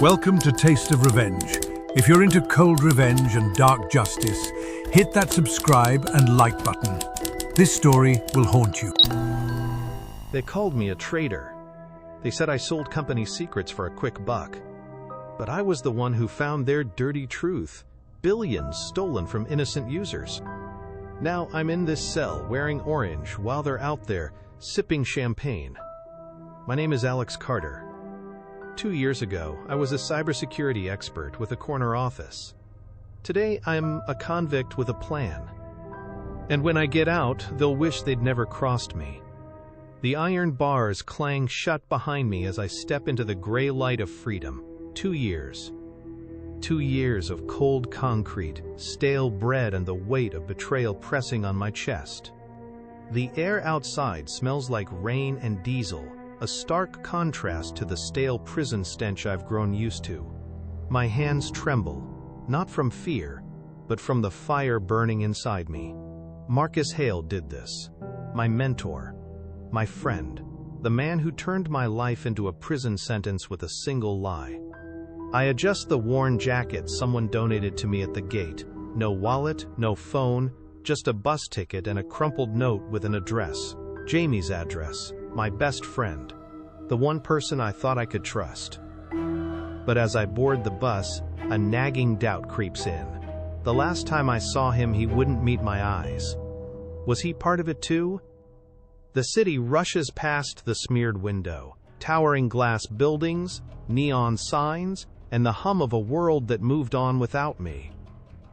Welcome to Taste of Revenge. If you're into cold revenge and dark justice, hit that subscribe and like button. This story will haunt you. They called me a traitor. They said I sold company secrets for a quick buck. But I was the one who found their dirty truth. Billions stolen from innocent users. Now I'm in this cell wearing orange while they're out there sipping champagne. My name is Alex Carter. 2 years ago, I was a cybersecurity expert with a corner office. Today, I'm a convict with a plan. And when I get out, they'll wish they'd never crossed me. The iron bars clang shut behind me as I step into the gray light of freedom. 2 years. 2 years of cold concrete, stale bread, and the weight of betrayal pressing on my chest. The air outside smells like rain and diesel, a stark contrast to the stale prison stench I've grown used to. My hands tremble, not from fear, but from the fire burning inside me. Marcus Hale did this. My mentor, my friend, the man who turned my life into a prison sentence with a single lie. I adjust the worn jacket someone donated to me at the gate. No wallet, no phone, just a bus ticket and a crumpled note with an address. Jamie's address. My best friend, the one person I thought I could trust. But as I board the bus, a nagging doubt creeps in. The last time I saw him, he wouldn't meet my eyes. Was he part of it too? The city rushes past the smeared window, towering glass buildings, neon signs, and the hum of a world that moved on without me.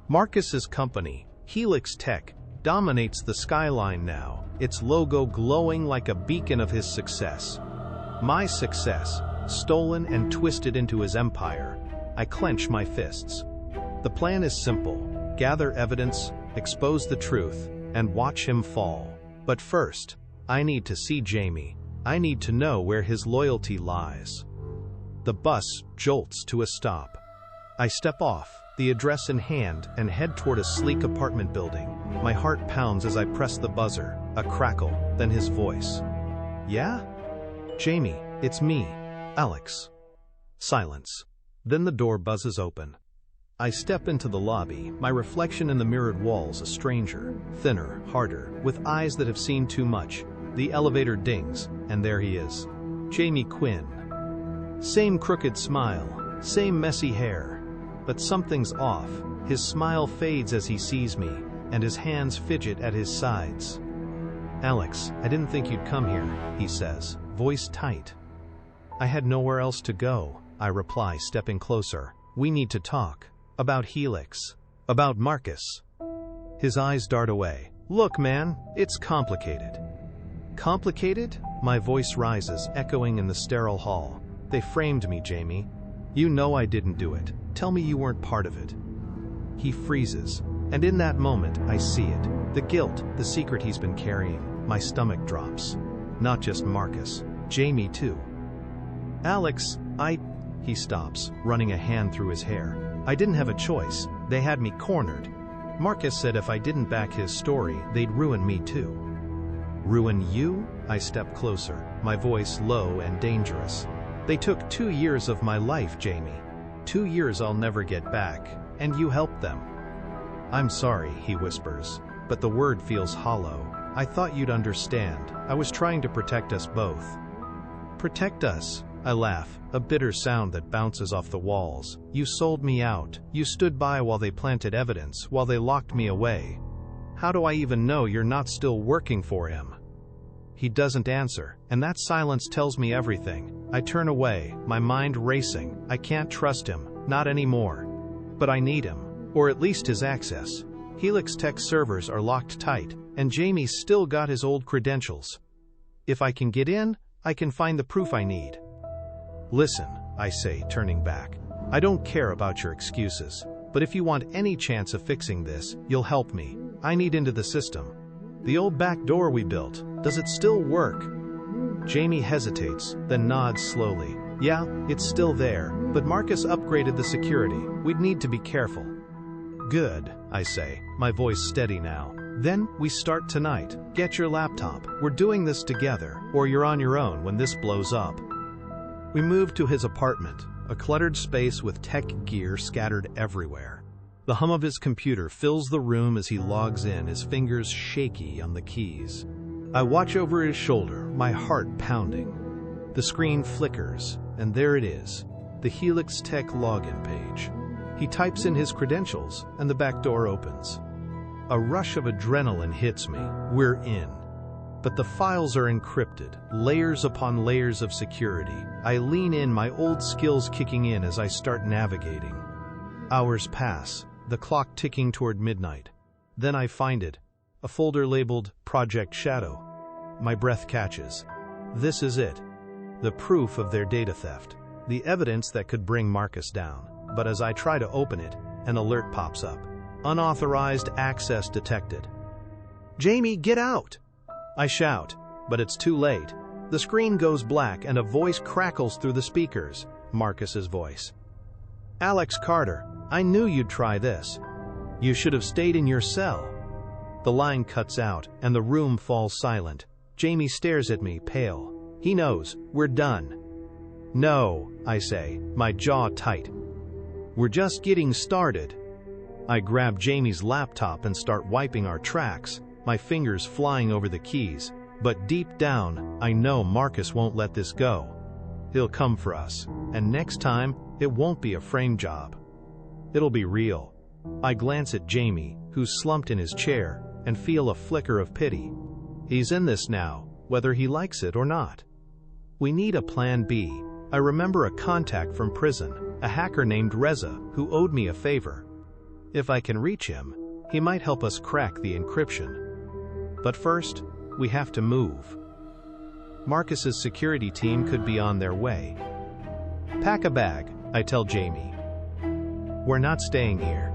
Marcus's company, Helix Tech, dominates the skyline now, its logo glowing like a beacon of his success. My success, stolen and twisted into his empire. I clench my fists. The plan is simple: gather evidence, expose the truth, and watch him fall. But first, I need to see Jamie. I need to know where his loyalty lies. The bus jolts to a stop. I step off, the address in hand, and head toward a sleek apartment building. My heart pounds as I press the buzzer. A crackle, then his voice. Yeah? Jamie, it's me, Alex. Silence. Then the door buzzes open. I step into the lobby, my reflection in the mirrored walls a stranger, thinner, harder, with eyes that have seen too much. The elevator dings, and there he is. Jamie Quinn. Same crooked smile, same messy hair. But something's off. His smile fades as he sees me, and his hands fidget at his sides. Alex, I didn't think you'd come here, he says, voice tight. I had nowhere else to go, I reply, stepping closer. We need to talk. About Helix. About Marcus. His eyes dart away. Look, man, it's complicated. Complicated? My voice rises, echoing in the sterile hall. They framed me, Jamie. You know I didn't do it. Tell me you weren't part of it. He freezes, and in that moment, I see it. The guilt, the secret he's been carrying. My stomach drops. Not just Marcus, Jamie too. Alex, He stops, running a hand through his hair. I didn't have a choice. They had me cornered. Marcus said if I didn't back his story, they'd ruin me too. Ruin you? I step closer, my voice low and dangerous. They took 2 years of my life, Jamie. 2 years I'll never get back, and you helped them. I'm sorry, he whispers, but the word feels hollow. I thought you'd understand. I was trying to protect us both. Protect us? I laugh, a bitter sound that bounces off the walls. You sold me out. You stood by while they planted evidence, while they locked me away. How do I even know you're not still working for him? He doesn't answer, and that silence tells me everything. I turn away, my mind racing. I can't trust him, not anymore. But I need him, or at least his access. Helix Tech servers are locked tight, and Jamie's still got his old credentials. If I can get in, I can find the proof I need. Listen, I say, turning back. I don't care about your excuses, but if you want any chance of fixing this, you'll help me. I need into the system. The old backdoor we built, does it still work? Jamie hesitates, then nods slowly. Yeah, it's still there, but Marcus upgraded the security. We'd need to be careful. Good, I say, my voice steady now. Then, we start tonight. Get your laptop. We're doing this together, or you're on your own when this blows up. We move to his apartment, a cluttered space with tech gear scattered everywhere. The hum of his computer fills the room as he logs in, his fingers shaky on the keys. I watch over his shoulder, my heart pounding. The screen flickers, and there it is, the Helix Tech login page. He types in his credentials, and the back door opens. A rush of adrenaline hits me. We're in. But the files are encrypted, layers upon layers of security. I lean in, my old skills kicking in as I start navigating. Hours pass, the clock ticking toward midnight. Then I find it, a folder labeled Project Shadow. My breath catches. This is it. The proof of their data theft. The evidence that could bring Marcus down. But as I try to open it, an alert pops up. Unauthorized access detected. "Jamie, get out!" I shout, but it's too late. The screen goes black and a voice crackles through the speakers. Marcus's voice. "Alex Carter, I knew you'd try this. You should have stayed in your cell." The line cuts out and the room falls silent. Jamie stares at me, pale. He knows, we're done. "No," I say, my jaw tight. "We're just getting started." I grab Jamie's laptop and start wiping our tracks, my fingers flying over the keys. But deep down, I know Marcus won't let this go. He'll come for us, and next time, it won't be a frame job. It'll be real. I glance at Jamie, who's slumped in his chair, and feel a flicker of pity. He's in this now, whether he likes it or not. We need a plan B. I remember a contact from prison, a hacker named Reza, who owed me a favor. If I can reach him, he might help us crack the encryption. But first, we have to move. Marcus's security team could be on their way. "Pack a bag," I tell Jamie. "We're not staying here."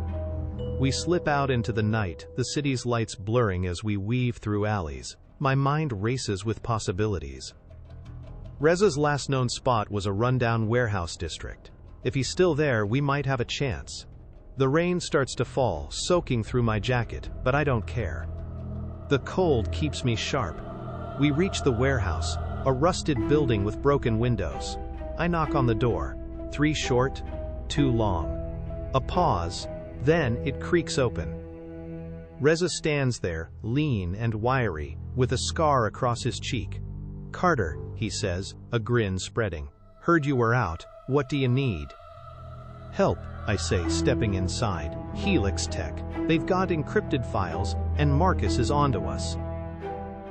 We slip out into the night, the city's lights blurring as we weave through alleys. My mind races with possibilities. Reza's last known spot was a rundown warehouse district. If he's still there, we might have a chance. The rain starts to fall, soaking through my jacket, but I don't care. The cold keeps me sharp. We reach the warehouse, a rusted building with broken windows. I knock on the door. 3 short, 2 long. A pause, then it creaks open. Reza stands there, lean and wiry, with a scar across his cheek. "Carter," he says, a grin spreading. "Heard you were out. What do you need?" "Help," I say, stepping inside. "Helix Tech. They've got encrypted files, and Marcus is onto us."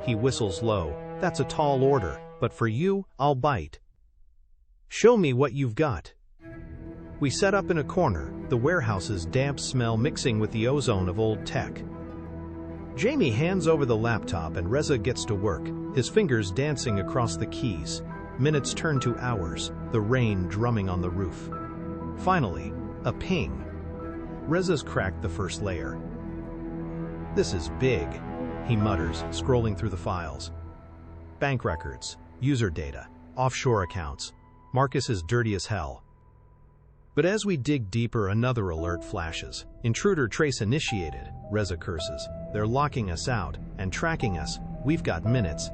He whistles low. "That's a tall order, but for you, I'll bite." "Show me what you've got." We set up in a corner, the warehouse's damp smell mixing with the ozone of old tech. Jamie hands over the laptop and Reza gets to work, his fingers dancing across the keys. Minutes turn to hours, the rain drumming on the roof. Finally, a ping. Reza's cracked the first layer. "This is big," he mutters, scrolling through the files. Bank records, user data, offshore accounts. Marcus is dirty as hell. But as we dig deeper, another alert flashes. "Intruder trace initiated," Reza curses. "They're locking us out and tracking us. We've got minutes."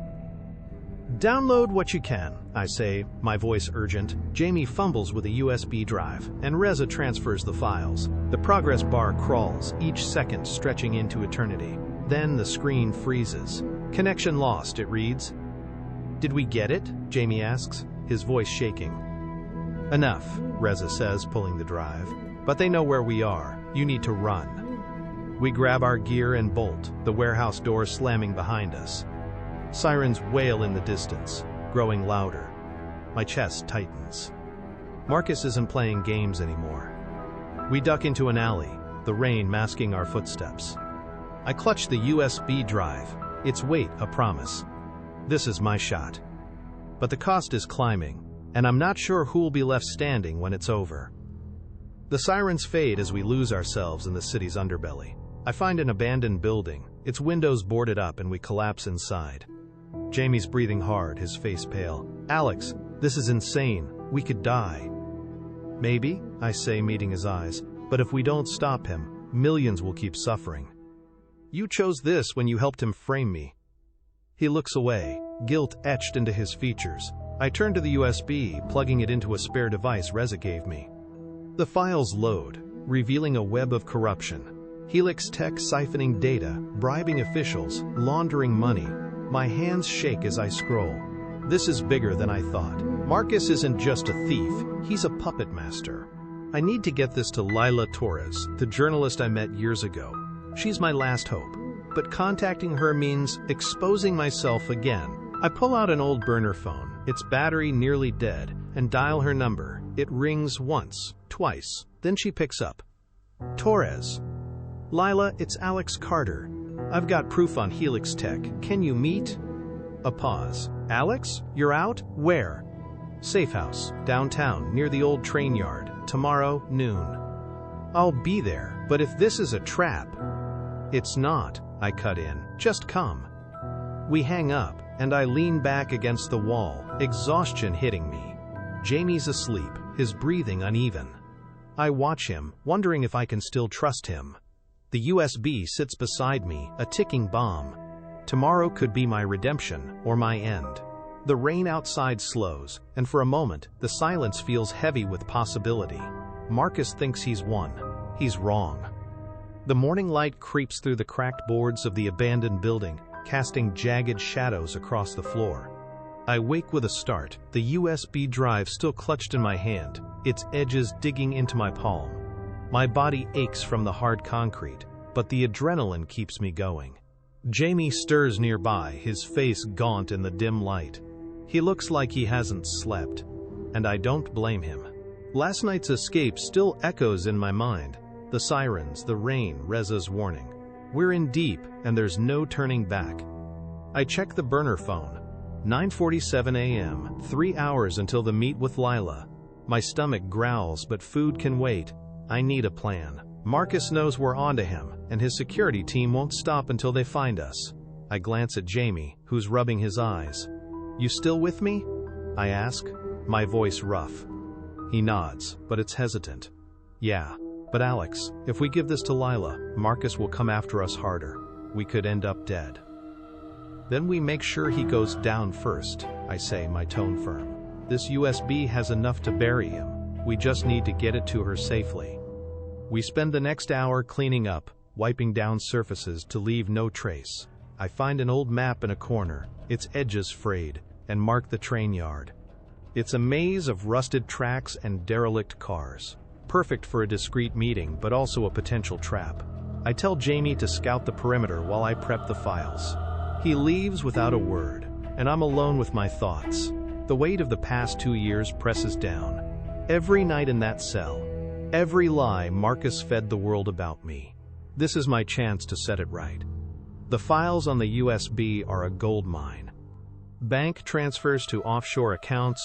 "Download what you can," I say, my voice urgent. Jamie fumbles with a USB drive, and Reza transfers the files. The progress bar crawls, each second stretching into eternity. Then the screen freezes. "Connection lost," it reads. "Did we get it?" Jamie asks, his voice shaking. "Enough," Reza says, pulling the drive. "But they know where we are. You need to run." We grab our gear and bolt, the warehouse door slamming behind us. Sirens wail in the distance, growing louder. My chest tightens. Marcus isn't playing games anymore. We duck into an alley, the rain masking our footsteps. I clutch the USB drive, its weight a promise. This is my shot. But the cost is climbing, and I'm not sure who'll be left standing when it's over. The sirens fade as we lose ourselves in the city's underbelly. I find an abandoned building, its windows boarded up, and we collapse inside. Jamie's breathing hard, his face pale. "Alex, this is insane. We could die." "Maybe," I say, meeting his eyes, "but if we don't stop him, millions will keep suffering. You chose this when you helped him frame me." He looks away, guilt etched into his features. I turned to the USB, plugging it into a spare device Reza gave me. The files load, revealing a web of corruption. Helix Tech siphoning data, bribing officials, laundering money. My hands shake as I scroll. This is bigger than I thought. Marcus isn't just a thief, he's a puppet master. I need to get this to Lila Torres, the journalist I met years ago. She's my last hope. But contacting her means exposing myself again. I pull out an old burner phone, its battery nearly dead, and dial her number. It rings once, twice, then she picks up. Torres. Lila, it's Alex Carter. I've got proof on Helix Tech. Can you meet? A pause. Alex, you're out? Where? Safe house, downtown, near the old train yard. Tomorrow, noon. I'll be there, but if this is a trap... It's not, I cut in. Just come. We hang up, and I lean back against the wall, exhaustion hitting me. Jamie's asleep, his breathing uneven. I watch him, wondering if I can still trust him. The USB sits beside me, a ticking bomb. Tomorrow could be my redemption, or my end. The rain outside slows, and for a moment, the silence feels heavy with possibility. Marcus thinks he's won. He's wrong. The morning light creeps through the cracked boards of the abandoned building, casting jagged shadows across the floor. I wake with a start, the USB drive still clutched in my hand, its edges digging into my palm. My body aches from the hard concrete, but the adrenaline keeps me going. Jamie stirs nearby, his face gaunt in the dim light. He looks like he hasn't slept, and I don't blame him. Last night's escape still echoes in my mind. The sirens, the rain, Reza's warning. We're in deep, and there's no turning back. I check the burner phone. 9:47 a.m., 3 hours until the meet with Lila. My stomach growls, but food can wait. I need a plan. Marcus knows we're onto him, and his security team won't stop until they find us. I glance at Jamie, who's rubbing his eyes. You still with me? I ask, my voice rough. He nods, but it's hesitant. Yeah, but Alex, if we give this to Lila, Marcus will come after us harder. We could end up dead. Then we make sure he goes down first, I say, my tone firm. This USB has enough to bury him. We just need to get it to her safely. We spend the next hour cleaning up, wiping down surfaces to leave no trace. I find an old map in a corner, its edges frayed, and mark the train yard. It's a maze of rusted tracks and derelict cars. Perfect for a discreet meeting, but also a potential trap. I tell Jamie to scout the perimeter while I prep the files. He leaves without a word, and I'm alone with my thoughts. The weight of the past 2 years presses down. Every night in that cell, every lie Marcus fed the world about me. This is my chance to set it right. The files on the USB are a goldmine. Bank transfers to offshore accounts,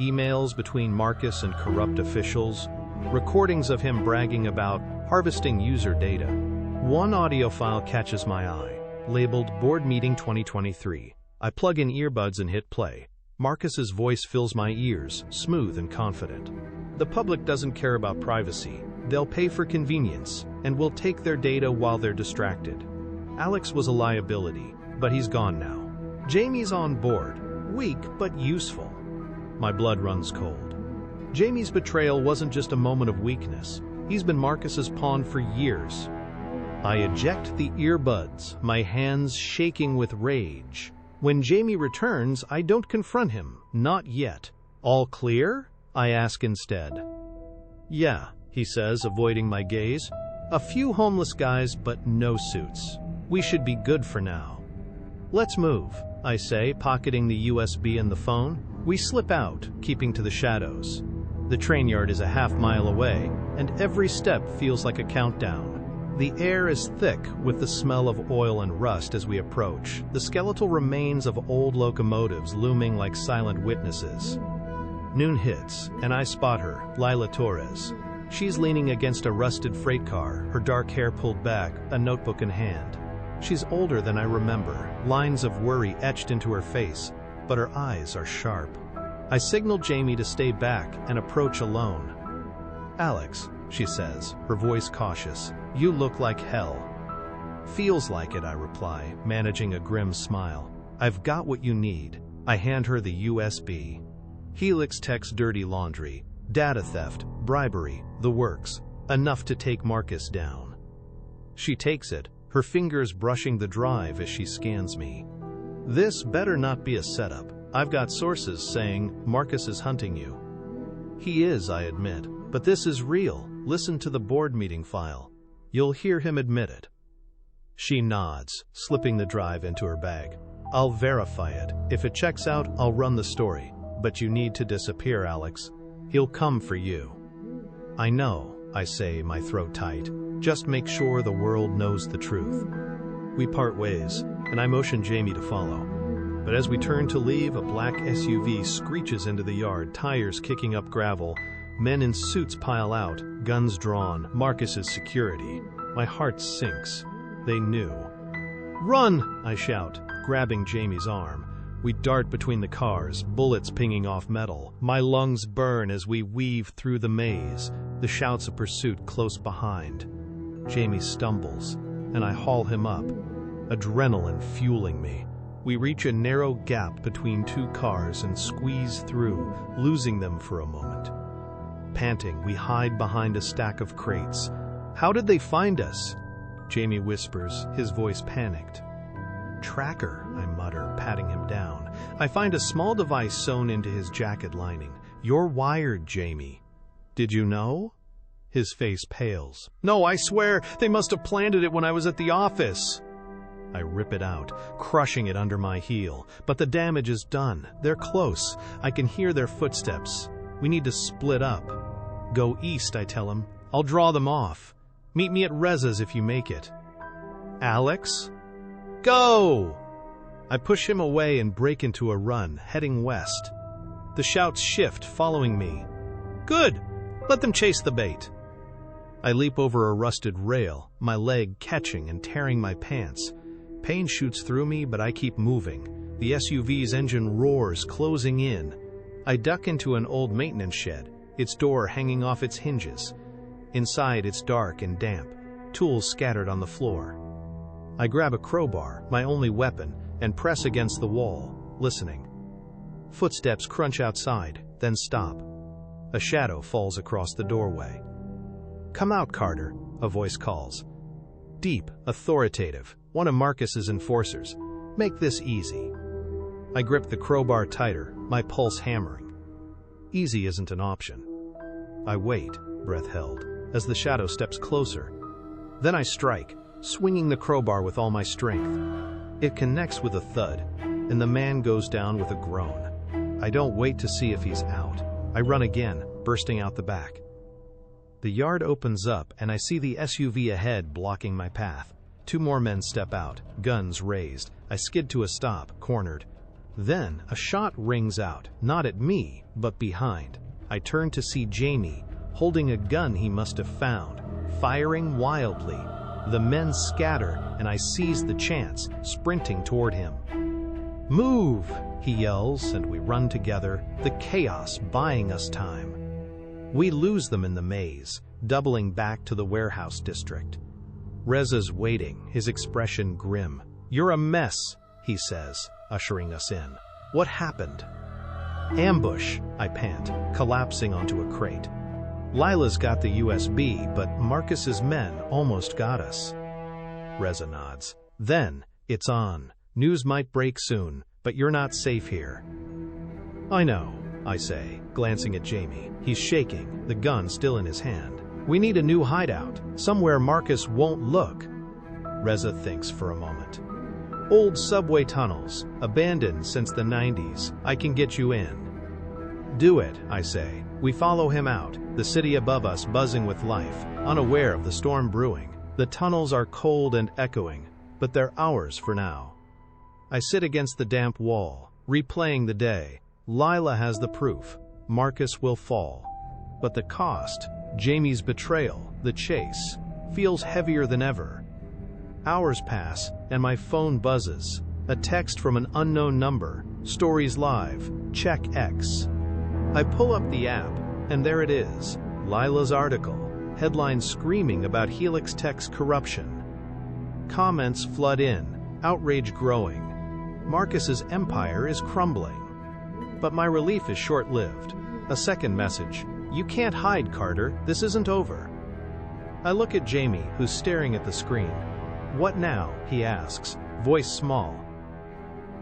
emails between Marcus and corrupt officials, recordings of him bragging about harvesting user data. One audio file catches my eye, labeled Board Meeting 2023. I plug in earbuds and hit play. Marcus's voice fills my ears, smooth and confident. The public doesn't care about privacy. They'll pay for convenience, and will take their data while they're distracted. Alex was a liability, but he's gone now. Jamie's on board, weak but useful. My blood runs cold. Jamie's betrayal wasn't just a moment of weakness. He's been Marcus's pawn for years. I eject the earbuds, my hands shaking with rage. When Jamie returns, I don't confront him, not yet. All clear? I ask instead. Yeah, he says, avoiding my gaze. A few homeless guys, but no suits. We should be good for now. Let's move, I say, pocketing the USB and the phone. We slip out, keeping to the shadows. The train yard is a half-mile away, and every step feels like a countdown. The air is thick with the smell of oil and rust as we approach, the skeletal remains of old locomotives looming like silent witnesses. Noon hits, and I spot her, Lila Torres. She's leaning against a rusted freight car, her dark hair pulled back, a notebook in hand. She's older than I remember, lines of worry etched into her face, but her eyes are sharp. I signal Jamie to stay back and approach alone. Alex, she says, her voice cautious, you look like hell. Feels like it, I reply, managing a grim smile. I've got what you need. I hand her the USB. Helix Tech's dirty laundry, data theft, bribery, the works. Enough to take Marcus down. She takes it, her fingers brushing the drive as she scans me. This better not be a setup. I've got sources saying Marcus is hunting you. He is, I admit, but this is real. Listen to the board meeting file. You'll hear him admit it. She nods, slipping the drive into her bag. I'll verify it. If it checks out, I'll run the story. But you need to disappear, Alex. He'll come for you. I know, I say, my throat tight. Just make sure the world knows the truth. We part ways, and I motion Jamie to follow. But as we turn to leave, a black SUV screeches into the yard, tires kicking up gravel. Men in suits pile out, guns drawn. Marcus's security. My heart sinks. They knew. Run! I shout, grabbing Jamie's arm. We dart between the cars, bullets pinging off metal. My lungs burn as we weave through the maze, the shouts of pursuit close behind. Jamie stumbles, and I haul him up, adrenaline fueling me. We reach a narrow gap between two cars and squeeze through, losing them for a moment. Panting, we hide behind a stack of crates. How did they find us? Jamie whispers, his voice panicked. Tracker, I mutter, patting him down. I find a small device sewn into his jacket lining. You're wired, Jamie. Did you know? His face pales. No, I swear, they must have planted it when I was at the office. I rip it out, crushing it under my heel. But the damage is done. They're close. I can hear their footsteps. We need to split up. Go east, I tell him. I'll draw them off. Meet me at Reza's if you make it. Alex? Go! I push him away and break into a run, heading west. The shouts shift, following me. Good! Let them chase the bait. I leap over a rusted rail, my leg catching and tearing my pants. Pain shoots through me, but I keep moving. The SUV's engine roars, closing in. I duck into an old maintenance shed, its door hanging off its hinges. Inside, it's dark and damp, tools scattered on the floor. I grab a crowbar, my only weapon, and press against the wall, listening. Footsteps crunch outside, then stop. A shadow falls across the doorway. Come out, Carter, a voice calls. Deep, authoritative, one of Marcus's enforcers. Make this easy. I grip the crowbar tighter, my pulse hammering. Easy isn't an option. I wait, breath held, as the shadow steps closer. Then I strike, swinging the crowbar with all my strength. It connects with a thud, and the man goes down with a groan. I don't wait to see if he's out. I run again, bursting out the back. The yard opens up, and I see the SUV ahead blocking my path. Two more men step out, guns raised. I skid to a stop, cornered. Then a shot rings out, not at me, but behind. I turn to see Jamie, holding a gun he must have found, firing wildly. The men scatter, and I seize the chance, sprinting toward him. Move, he yells, and we run together, the chaos buying us time. We lose them in the maze, doubling back to the warehouse district. Reza's waiting, his expression grim. You're a mess, he says, ushering us in. What happened? Ambush, I pant, collapsing onto a crate. Lila's got the USB, but Marcus's men almost got us. Reza nods. Then, it's on. News might break soon, but you're not safe here. I know, I say, glancing at Jamie. He's shaking, the gun still in his hand. We need a new hideout, somewhere Marcus won't look. Reza thinks for a moment. Old subway tunnels, abandoned since the 90s. I can get you in. Do it, I say. We follow him out, the city above us buzzing with life, unaware of the storm brewing. The tunnels are cold and echoing, but they're ours for now. I sit against the damp wall, replaying the day. Lila has the proof. Marcus will fall. But the cost, Jamie's betrayal, the chase, feels heavier than ever. Hours pass, and my phone buzzes. A text from an unknown number. Stories live. Check X. I pull up the app, and there it is. Lila's article. Headline screaming about Helix Tech's corruption. Comments flood in, outrage growing. Marcus's empire is crumbling. But my relief is short-lived. A second message. You can't hide, Carter. This isn't over. I look at Jamie, who's staring at the screen. What now? He asks, voice small.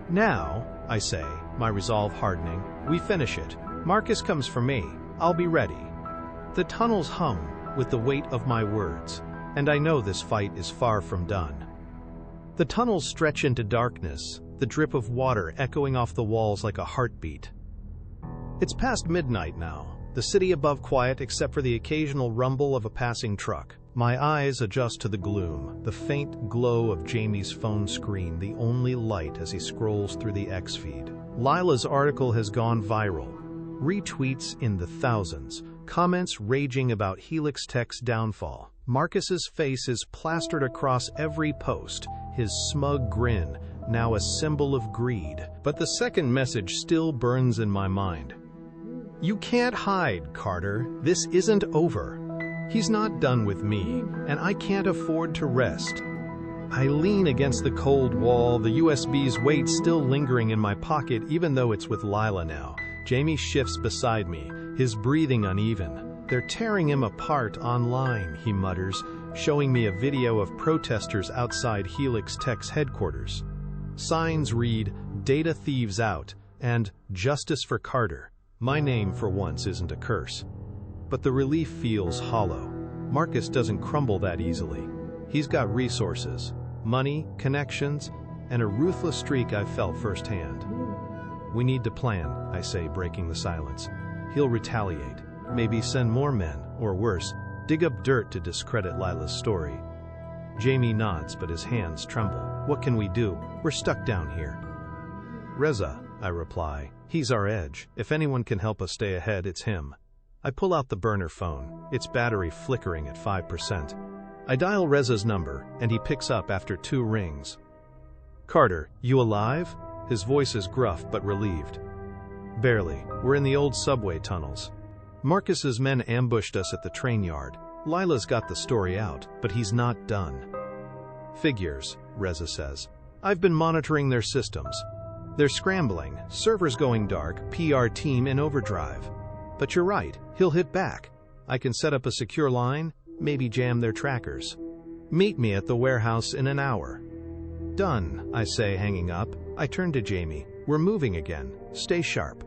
Now, I say, my resolve hardening, we finish it. Marcus comes for me. I'll be ready. The tunnels hum with the weight of my words, and I know this fight is far from done. The tunnels stretch into darkness, the drip of water echoing off the walls like a heartbeat. It's past midnight now, the city above quiet except for the occasional rumble of a passing truck. My eyes adjust to the gloom, the faint glow of Jamie's phone screen, the only light as he scrolls through the X feed. Lila's article has gone viral. Retweets in the thousands, comments raging about Helix Tech's downfall. Marcus's face is plastered across every post, his smug grin, now a symbol of greed. But the second message still burns in my mind. You can't hide, Carter. This isn't over. He's not done with me, and I can't afford to rest. I lean against the cold wall, the USB's weight still lingering in my pocket even though it's with Lila now. Jamie shifts beside me, his breathing uneven. They're tearing him apart online, he mutters, showing me a video of protesters outside Helix Tech's headquarters. Signs read, "Data Thieves Out," and "Justice for Carter." My name for once isn't a curse. But the relief feels hollow. Marcus doesn't crumble that easily. He's got resources, money, connections, and a ruthless streak I've felt firsthand. We need to plan, I say, breaking the silence. He'll retaliate, maybe send more men, or worse, dig up dirt to discredit Lila's story. Jamie nods, but his hands tremble. What can we do? We're stuck down here. Reza, I reply. He's our edge. If anyone can help us stay ahead, it's him. I pull out the burner phone, its battery flickering at 5%. I dial Reza's number, and he picks up after 2 rings. Carter, you alive? His voice is gruff but relieved. Barely. We're in the old subway tunnels. Marcus's men ambushed us at the train yard. Lila's got the story out, but he's not done. Figures, Reza says. I've been monitoring their systems. They're scrambling, servers going dark, PR team in overdrive. But you're right, he'll hit back. I can set up a secure line, maybe jam their trackers. Meet me at the warehouse in an hour. Done, I say, hanging up. I turn to Jamie. We're moving again. Stay sharp.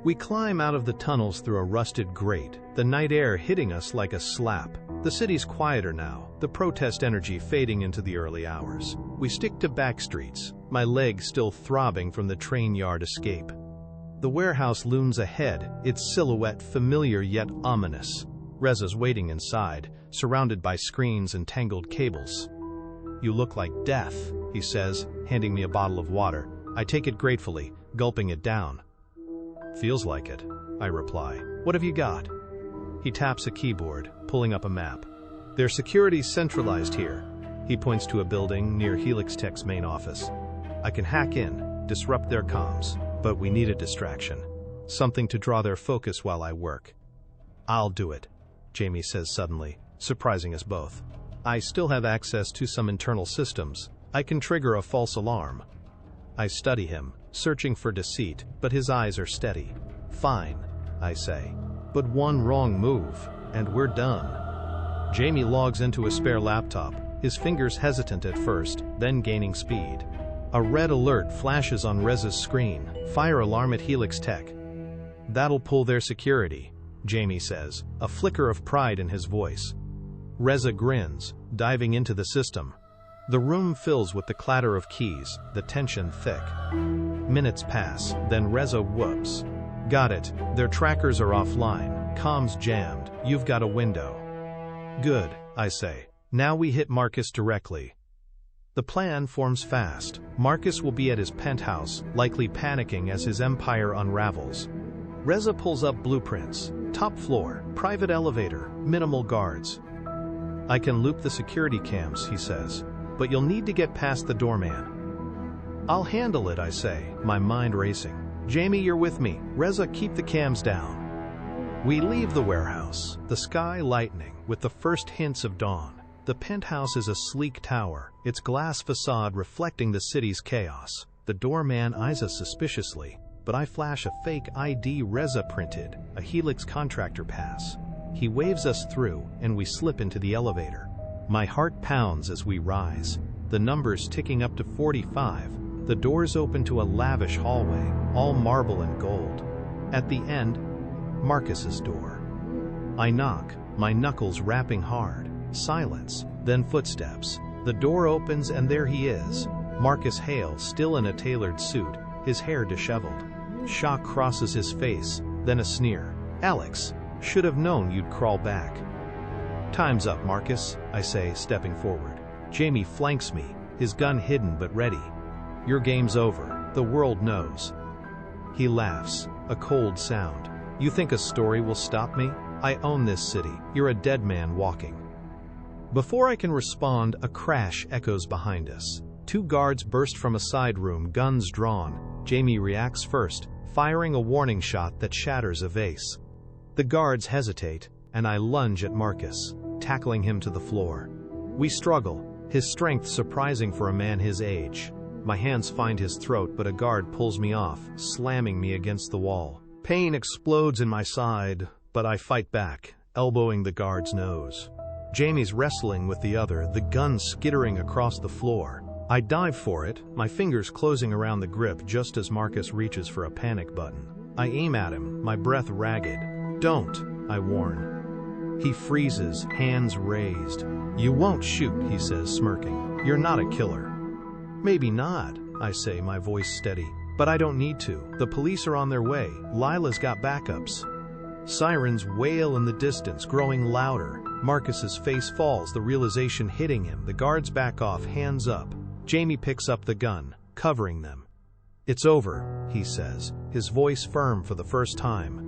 We climb out of the tunnels through a rusted grate, the night air hitting us like a slap. The city's quieter now, the protest energy fading into the early hours. We stick to back streets, my legs still throbbing from the train yard escape. The warehouse looms ahead, its silhouette familiar yet ominous. Reza's waiting inside, surrounded by screens and tangled cables. You look like death, he says, handing me a bottle of water. I take it gratefully, gulping it down. Feels like it, I reply. What have you got? He taps a keyboard, pulling up a map. Their security's centralized here. He points to a building near Helix Tech's main office. I can hack in, disrupt their comms, but we need a distraction. Something to draw their focus while I work. I'll do it, Jamie says suddenly, surprising us both. I still have access to some internal systems. I can trigger a false alarm. I study him, searching for deceit, but his eyes are steady. Fine, I say. But one wrong move, and we're done. Jamie logs into a spare laptop, his fingers hesitant at first, then gaining speed. A red alert flashes on Reza's screen. Fire alarm at Helix Tech. That'll pull their security, Jamie says, a flicker of pride in his voice. Reza grins, diving into the system. The room fills with the clatter of keys, the tension thick. Minutes pass, then Reza whoops. Got it, their trackers are offline, comms jammed, you've got a window. Good, I say. Now we hit Marcus directly. The plan forms fast. Marcus will be at his penthouse, likely panicking as his empire unravels. Reza pulls up blueprints. Top floor, private elevator, minimal guards. I can loop the security cams, he says, but you'll need to get past the doorman. I'll handle it, I say, my mind racing. Jamie, you're with me. Reza, keep the cams down. We leave the warehouse, the sky lightening with the first hints of dawn. The penthouse is a sleek tower, its glass facade reflecting the city's chaos. The doorman eyes us suspiciously. but I flash a fake ID Reza printed, a Helix contractor pass. He waves us through, and we slip into the elevator. My heart pounds as we rise, the numbers ticking up to 45. The doors open to a lavish hallway, all marble and gold. At the end, Marcus's door. I knock, my knuckles rapping hard. Silence, then footsteps. The door opens and there he is. Marcus Hale, still in a tailored suit, his hair disheveled. Shock crosses his face, then a sneer. "Alex, should have known you'd crawl back." "Time's up, Marcus," I say, stepping forward. Jamie flanks me, his gun hidden but ready. "Your game's over, the world knows." He laughs, a cold sound. "You think a story will stop me? I own this city, you're a dead man walking." Before I can respond, a crash echoes behind us. Two guards burst from a side room, guns drawn. Jamie reacts first, firing a warning shot that shatters a vase. The guards hesitate, and I lunge at Marcus, tackling him to the floor. We struggle, his strength surprising for a man his age. My hands find his throat, but a guard pulls me off, slamming me against the wall. Pain explodes in my side, but I fight back, elbowing the guard's nose. Jamie's wrestling with the other, the gun skittering across the floor. I dive for it, my fingers closing around the grip just as Marcus reaches for a panic button. I aim at him, my breath ragged. "Don't," I warn. He freezes, hands raised. "You won't shoot," he says, smirking. "You're not a killer." "Maybe not," I say, my voice steady. "But I don't need to. The police are on their way. Lila's got backups." Sirens wail in the distance, growing louder. Marcus's face falls, the realization hitting him. The guards back off, hands up. Jamie picks up the gun, covering them. "It's over," he says, his voice firm for the first time.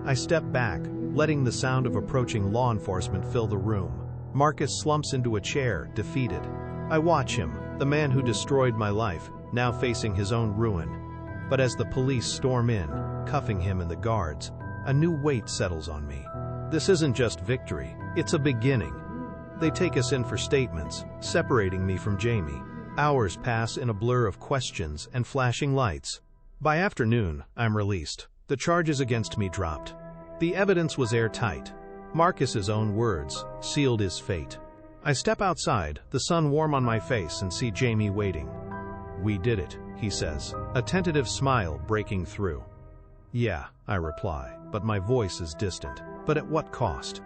I step back, letting the sound of approaching law enforcement fill the room. Marcus slumps into a chair, defeated. I watch him, the man who destroyed my life, now facing his own ruin. But as the police storm in, cuffing him and the guards, a new weight settles on me. This isn't just victory, it's a beginning. They take us in for statements, separating me from Jamie. Hours pass in a blur of questions and flashing lights. By afternoon, I'm released. The charges against me dropped. The evidence was airtight. Marcus's own words sealed his fate. I step outside, the sun warm on my face, and see Jamie waiting. "We did it," he says, a tentative smile breaking through. "Yeah," I reply, but my voice is distant. "But at what cost?"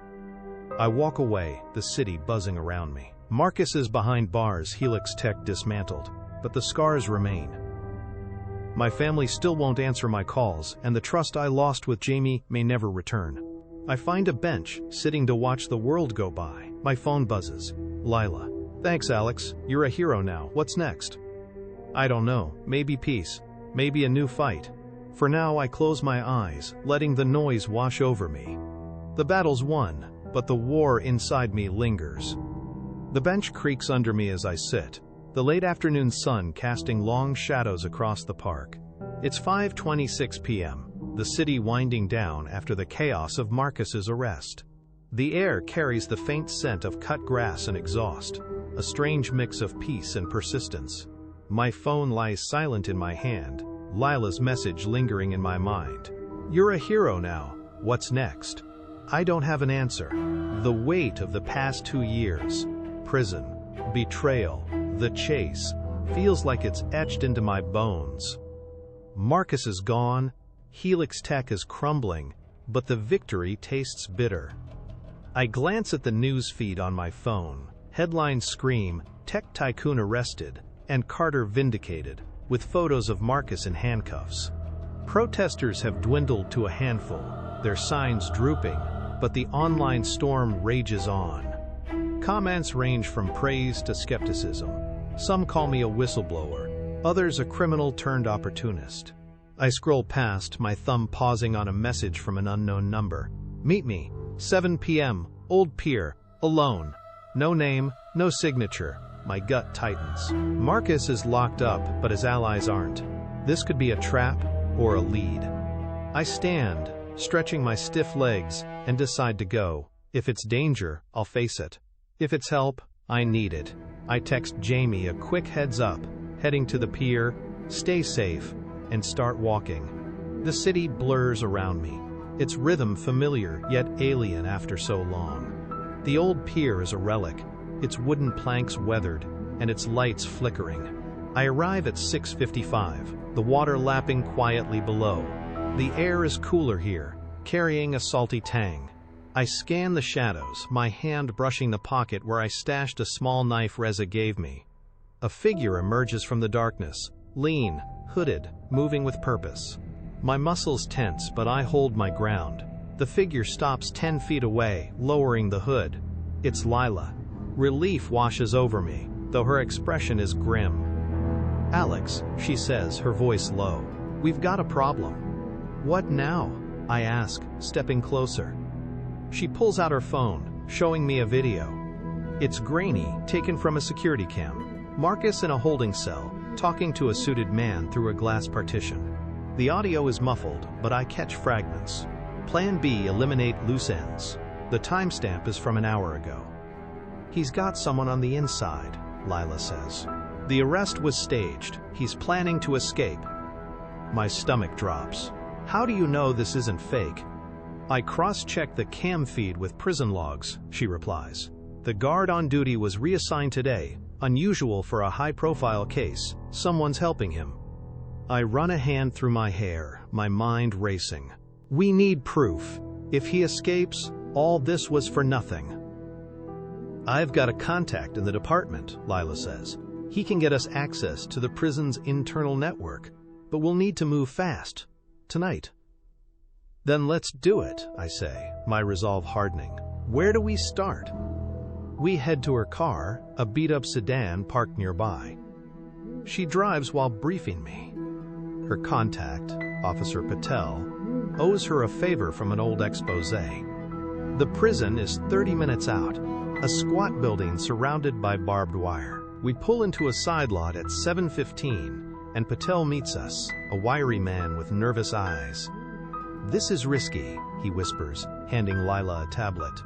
I walk away, the city buzzing around me. Marcus is behind bars, Helix Tech dismantled, but the scars remain. My family still won't answer my calls, and the trust I lost with Jamie may never return. I find a bench, sitting to watch the world go by. My phone buzzes. Lila. "Thanks, Alex. You're a hero now. What's next?" "I don't know. Maybe peace. Maybe a new fight." For now, I close my eyes, letting the noise wash over me. The battle's won, but the war inside me lingers. The bench creaks under me as I sit, the late afternoon sun casting long shadows across the park. It's 5:26 p.m., the city winding down after the chaos of Marcus's arrest. The air carries the faint scent of cut grass and exhaust, a strange mix of peace and persistence. My phone lies silent in my hand, Lila's message lingering in my mind. "You're a hero now. What's next?" I don't have an answer. The weight of the past 2 years, prison, betrayal, the chase, feels like it's etched into my bones. Marcus is gone, Helix Tech is crumbling, but the victory tastes bitter. I glance at the news feed on my phone. Headlines scream, "Tech Tycoon arrested," and "Carter vindicated," with photos of Marcus in handcuffs. Protesters have dwindled to a handful, their signs drooping, but the online storm rages on. Comments range from praise to skepticism. Some call me a whistleblower, others a criminal turned opportunist. I scroll past, my thumb pausing on a message from an unknown number. "Meet me, 7 p.m., Old Pier, alone." No name, no signature. My gut tightens. Marcus is locked up, but his allies aren't. This could be a trap or a lead. I stand, stretching my stiff legs, and decide to go. If it's danger, I'll face it. If it's help, I need it. I text Jamie a quick heads up, heading to the pier. "Stay safe. and start walking. The city blurs around me, its rhythm familiar yet alien after so long. The old pier is a relic, its wooden planks weathered, and its lights flickering. I arrive at 6:55, the water lapping quietly below. The air is cooler here, carrying a salty tang. I scan the shadows, my hand brushing the pocket where I stashed a small knife Reza gave me. A figure emerges from the darkness, lean, hooded, moving with purpose. My muscles tense, but I hold my ground. The figure stops 10 feet away, lowering the hood. It's Lila. Relief washes over me, though her expression is grim. "Alex," she says, her voice low. "We've got a problem." "What now?" I ask, stepping closer. She pulls out her phone, showing me a video. It's grainy, taken from a security cam. Marcus in a holding cell, talking to a suited man through a glass partition. The audio is muffled, but I catch fragments. Plan B, eliminate loose ends. The timestamp is from an hour ago. "He's got someone on the inside," Lila says. "The arrest was staged. He's planning to escape." My stomach drops. "How do you know this isn't fake?" "I cross-checked the cam feed with prison logs," she replies. "The guard on duty was reassigned today, unusual for a high-profile case. Someone's helping him." I run a hand through my hair, my mind racing. We need proof. If he escapes, all this was for nothing. "I've got a contact in the department," Lila says. "He can get us access to the prison's internal network, but we'll need to move fast. Tonight." "Then let's do it," I say, my resolve hardening. "Where do we start?" We head to her car, a beat-up sedan parked nearby. She drives while briefing me. Her contact, Officer Patel, owes her a favor from an old expose. The prison is 30 minutes out, a squat building surrounded by barbed wire. We pull into a side lot at 7:15, and Patel meets us, a wiry man with nervous eyes. "This is risky," he whispers, handing Lila a tablet.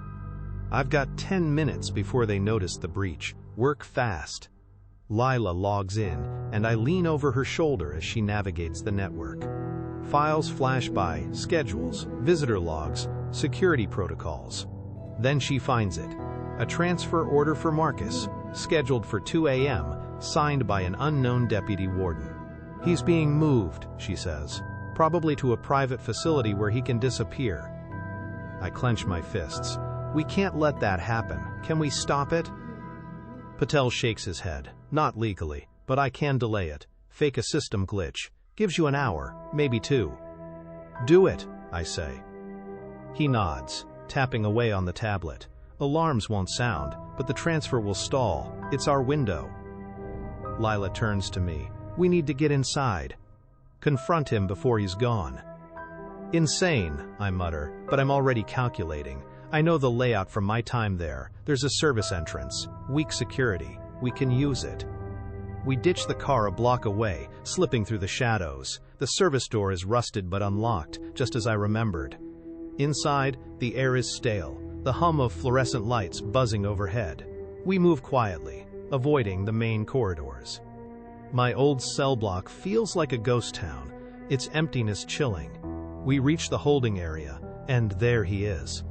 "I've got 10 minutes before they notice the breach. Work fast." Lila logs in, and I lean over her shoulder as she navigates the network. Files flash by, schedules, visitor logs, security protocols. Then she finds it. A transfer order for Marcus, scheduled for 2 a.m., signed by an unknown deputy warden. "He's being moved," she says, "probably to a private facility where he can disappear." I clench my fists. "We can't let that happen. Can we stop it?" Patel shakes his head. "Not legally, but I can delay it. Fake a system glitch. Gives you an hour, maybe 2. "Do it," I say. He nods, tapping away on the tablet. Alarms won't sound, but the transfer will stall. It's our window. Lila turns to me. "We need to get inside. Confront him before he's gone." "Insane," I mutter, but I'm already calculating. I know the layout from my time there. There's a service entrance, weak security. We can use it. We ditch the car a block away, slipping through the shadows. The service door is rusted but unlocked, just as I remembered. Inside, the air is stale, the hum of fluorescent lights buzzing overhead. We move quietly, avoiding the main corridors. My old cell block feels like a ghost town, its emptiness chilling. We reach the holding area, and there he is.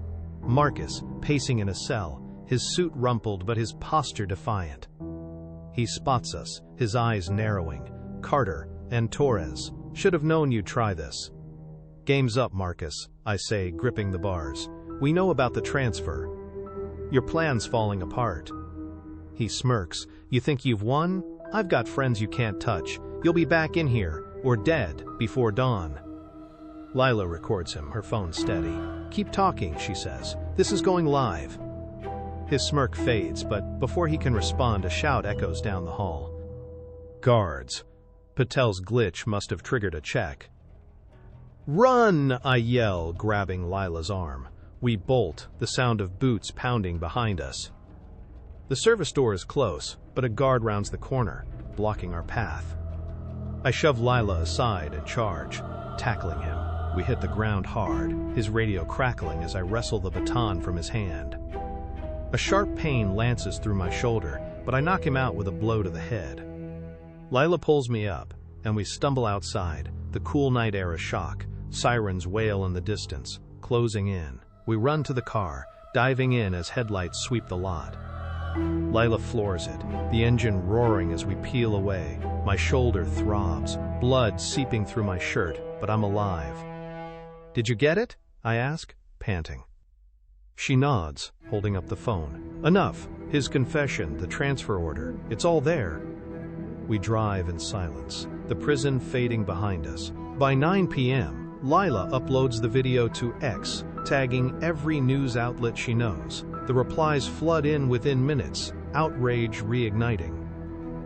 Marcus, pacing in a cell, his suit rumpled but his posture defiant. He spots us, his eyes narrowing. "Carter and Torres, should have known you'd try this." "Game's up, Marcus," I say, gripping the bars. "We know about the transfer. Your plan's falling apart." He smirks. "You think you've won? I've got friends you can't touch. You'll be back in here, or dead, before dawn." Lila records him, her phone steady. "Keep talking," she says. "This is going live." His smirk fades, but before he can respond, a shout echoes down the hall. "Guards!" Patel's glitch must have triggered a check. "Run!" I yell, grabbing Lila's arm. We bolt, the sound of boots pounding behind us. The service door is close, but a guard rounds the corner, blocking our path. I shove Lila aside and charge, tackling him. We hit the ground hard, his radio crackling as I wrestle the baton from his hand. A sharp pain lances through my shoulder, but I knock him out with a blow to the head. Lila pulls me up, and we stumble outside, The cool night air a shock. Sirens wail in the distance, closing in. We run to the car, diving in as headlights sweep the lot. Lila floors it, the engine roaring as we peel away. My shoulder throbs, blood seeping through my shirt, but I'm alive. "Did you get it?" I ask, panting. She nods, holding up the phone. "Enough. His confession, the transfer order. It's all there." We drive in silence, the prison fading behind us. By 9 p.m., Lila uploads the video to X, tagging every news outlet she knows. The replies flood in within minutes, outrage reigniting.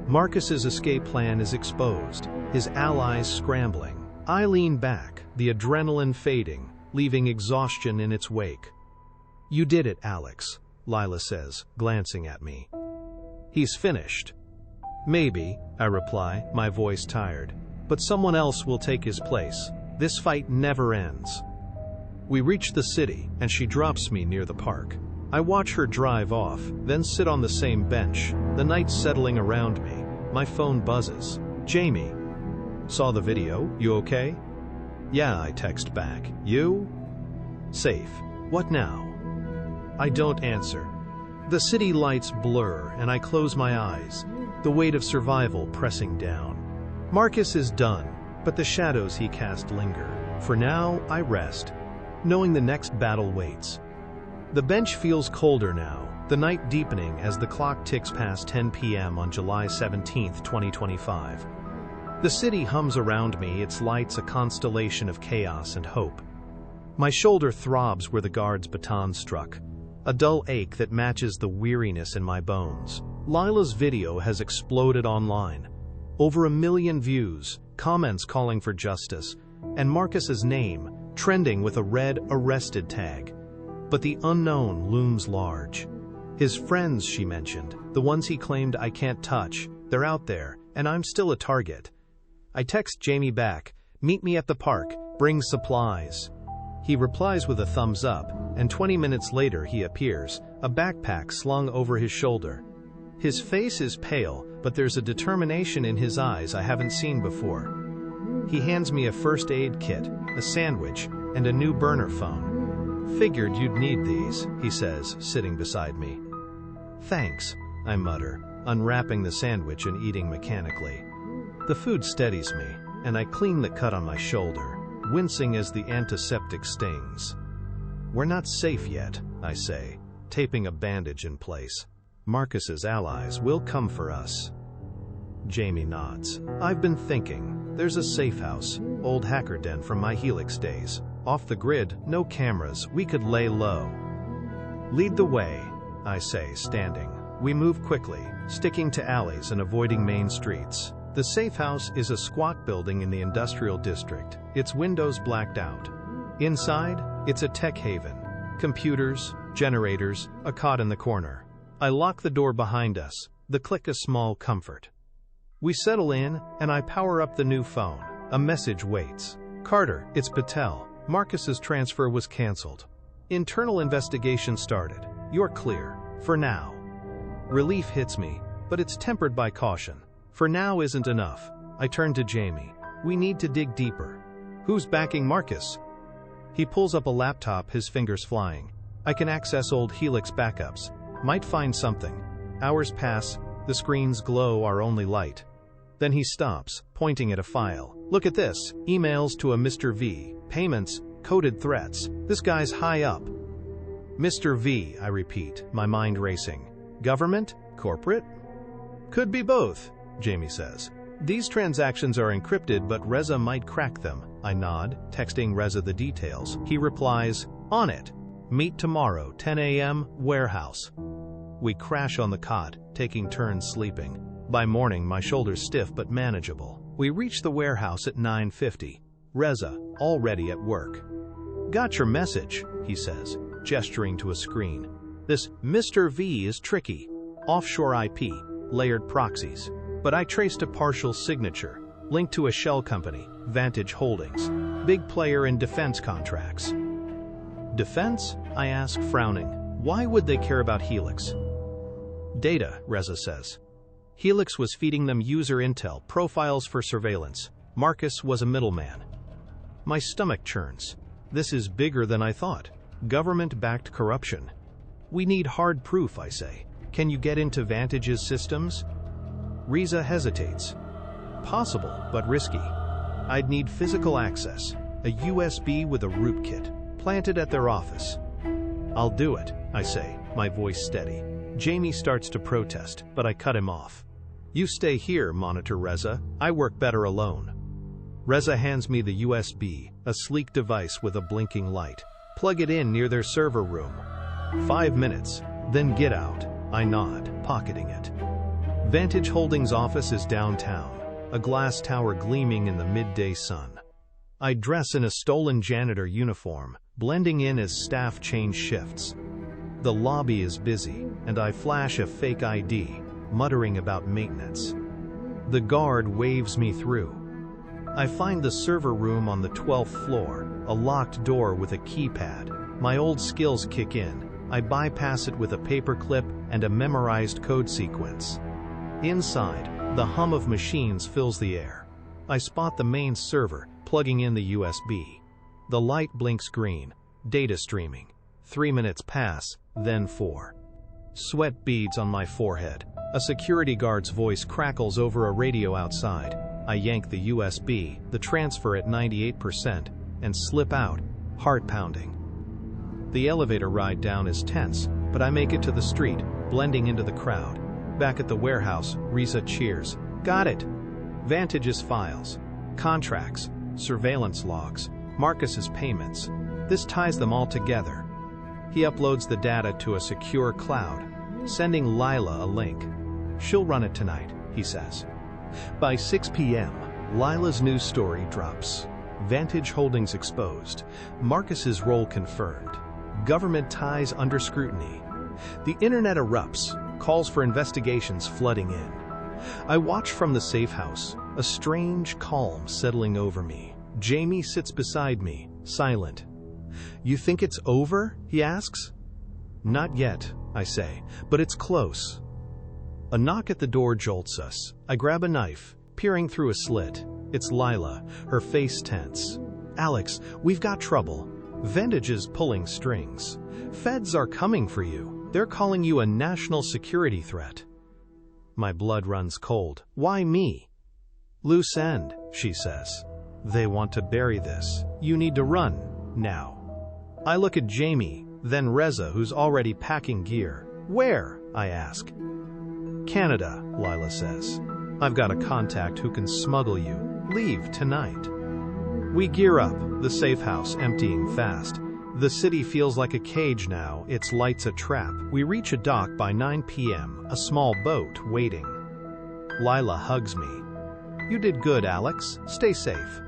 Marcus's escape plan is exposed, his allies scrambling. I lean back, the adrenaline fading, leaving exhaustion in its wake. "You did it, Alex," Lila says, glancing at me. "He's finished." "Maybe," I reply, my voice tired. "But someone else will take his place. This fight never ends." We reach the city, and she drops me near the park. I watch her drive off, then sit on the same bench, the night settling around me. My phone buzzes. "Jamie." "Saw the video, you okay?" "Yeah," I text back. "You?" "Safe. What now?" I don't answer. The city lights blur, and I close my eyes, the weight of survival pressing down. Marcus is done, but the shadows he cast linger. For now, I rest, knowing the next battle waits. The bench feels colder now, the night deepening as the clock ticks past 10 p.m. on July 17, 2025. The city hums around me, its lights a constellation of chaos and hope. My shoulder throbs where the guard's baton struck, a dull ache that matches the weariness in my bones. Lila's video has exploded online. Over 1 million views, comments calling for justice, and Marcus's name trending with a red "arrested" tag. But the unknown looms large. His friends, she mentioned, the ones he claimed I can't touch, they're out there, and I'm still a target. I text Jamie back, "Meet me at the park, bring supplies." He replies with a thumbs up, and 20 minutes later he appears, a backpack slung over his shoulder. His face is pale, but there's a determination in his eyes I haven't seen before. He hands me a first aid kit, a sandwich, and a new burner phone. "Figured you'd need these," he says, sitting beside me. "Thanks," I mutter, unwrapping the sandwich and eating mechanically. The food steadies me, and I clean the cut on my shoulder, wincing as the antiseptic stings. "We're not safe yet," I say, taping a bandage in place. "Marcus's allies will come for us." Jamie nods. "I've been thinking. There's a safe house, old hacker den from my Helix days. Off the grid, no cameras, we could lay low." "Lead the way," I say, standing. We move quickly, sticking to alleys and avoiding main streets. The safe house is a squat building in the industrial district, its windows blacked out. Inside, it's a tech haven. Computers, generators, a cot in the corner. I lock the door behind us, the click a small comfort. We settle in, and I power up the new phone. A message waits. "Carter, it's Betrayal. Marcus's transfer was canceled. Internal investigation started. You're clear. For now." Relief hits me, but it's tempered by caution. For now isn't enough. I turn to Jamie. "We need to dig deeper." "Who's backing Marcus?" He pulls up a laptop, his fingers flying. "I can access old Helix backups. Might find something." Hours pass, the screens glow our only light. Then he stops, pointing at a file. "Look at this. Emails to a Mr. V. Payments, coded threats. This guy's high up." "Mr. V," I repeat, my mind racing. "Government? Corporate?" "Could be both," Jamie says. "These transactions are encrypted, but Reza might crack them." I nod, texting Reza the details. He replies, "On it. Meet tomorrow, 10 a.m., warehouse." We crash on the cot, taking turns sleeping. By morning, my shoulders stiff but manageable. We reach the warehouse at 9:50. Reza, already at work. "Got your message," he says, gesturing to a screen. "This Mr. V is tricky. Offshore IP, layered proxies. But I traced a partial signature, linked to a shell company, Vantage Holdings, big player in defense contracts." "Defense?" I ask, frowning. "Why would they care about Helix?" "Data," Reza says. "Helix was feeding them user intel, profiles for surveillance. Marcus was a middleman. My stomach churns. This is bigger than I thought. Government-backed corruption. We need hard proof, I say. Can you get into Vantage's systems? Riza hesitates. Possible, but risky. I'd need physical access, a USB with a rootkit, planted at their office. I'll do it, I say, my voice steady. Jamie starts to protest, but I cut him off. You stay here, Monitor Reza. I work better alone. Reza hands me the USB, a sleek device with a blinking light. Plug it in near their server room. 5 minutes, then get out. I nod, pocketing it. Vantage Holdings' office is downtown, a glass tower gleaming in the midday sun. I dress in a stolen janitor uniform, blending in as staff change shifts. The lobby is busy, and I flash a fake ID, muttering about maintenance. The guard waves me through. I find the server room on the 12th floor, a locked door with a keypad. My old skills kick in. I bypass it with a paperclip and a memorized code sequence. Inside, the hum of machines fills the air. I spot the main server, plugging in the USB. The light blinks green. Data streaming. 3 minutes pass, then 4. Sweat beads on my forehead. A security guard's voice crackles over a radio outside. I yank the USB, the transfer at 98%, and slip out, heart pounding. The elevator ride down is tense, but I make it to the street, blending into the crowd. Back at the warehouse, Riza cheers. Got it! Vantage's files, contracts, surveillance logs, Marcus's payments. This ties them all together. He uploads the data to a secure cloud, sending Lila a link. She'll run it tonight, he says. By 6 p.m., Lila's news story drops. Vantage Holdings exposed. Marcus's role confirmed. Government ties under scrutiny. The internet erupts, calls for investigations flooding in. I watch from the safe house, a strange calm settling over me. Jamie sits beside me, silent. You think it's over? He asks. Not yet, I say, but it's close. A knock at the door jolts us. I grab a knife, peering through a slit. It's Lila, her face tense. Alex, we've got trouble. Vantage is pulling strings. Feds are coming for you. They're calling you a national security threat. My blood runs cold. Why me? Loose end, she says. They want to bury this. You need to run, now. I look at Jamie, then Reza, who's already packing gear. Where? I ask. Canada, Lila says. I've got a contact who can smuggle you. Leave tonight. We gear up, the safe house emptying fast. The city feels like a cage now, its lights a trap. We reach a dock by 9 p.m., a small boat waiting. Lila hugs me. You did good, Alex. Stay safe.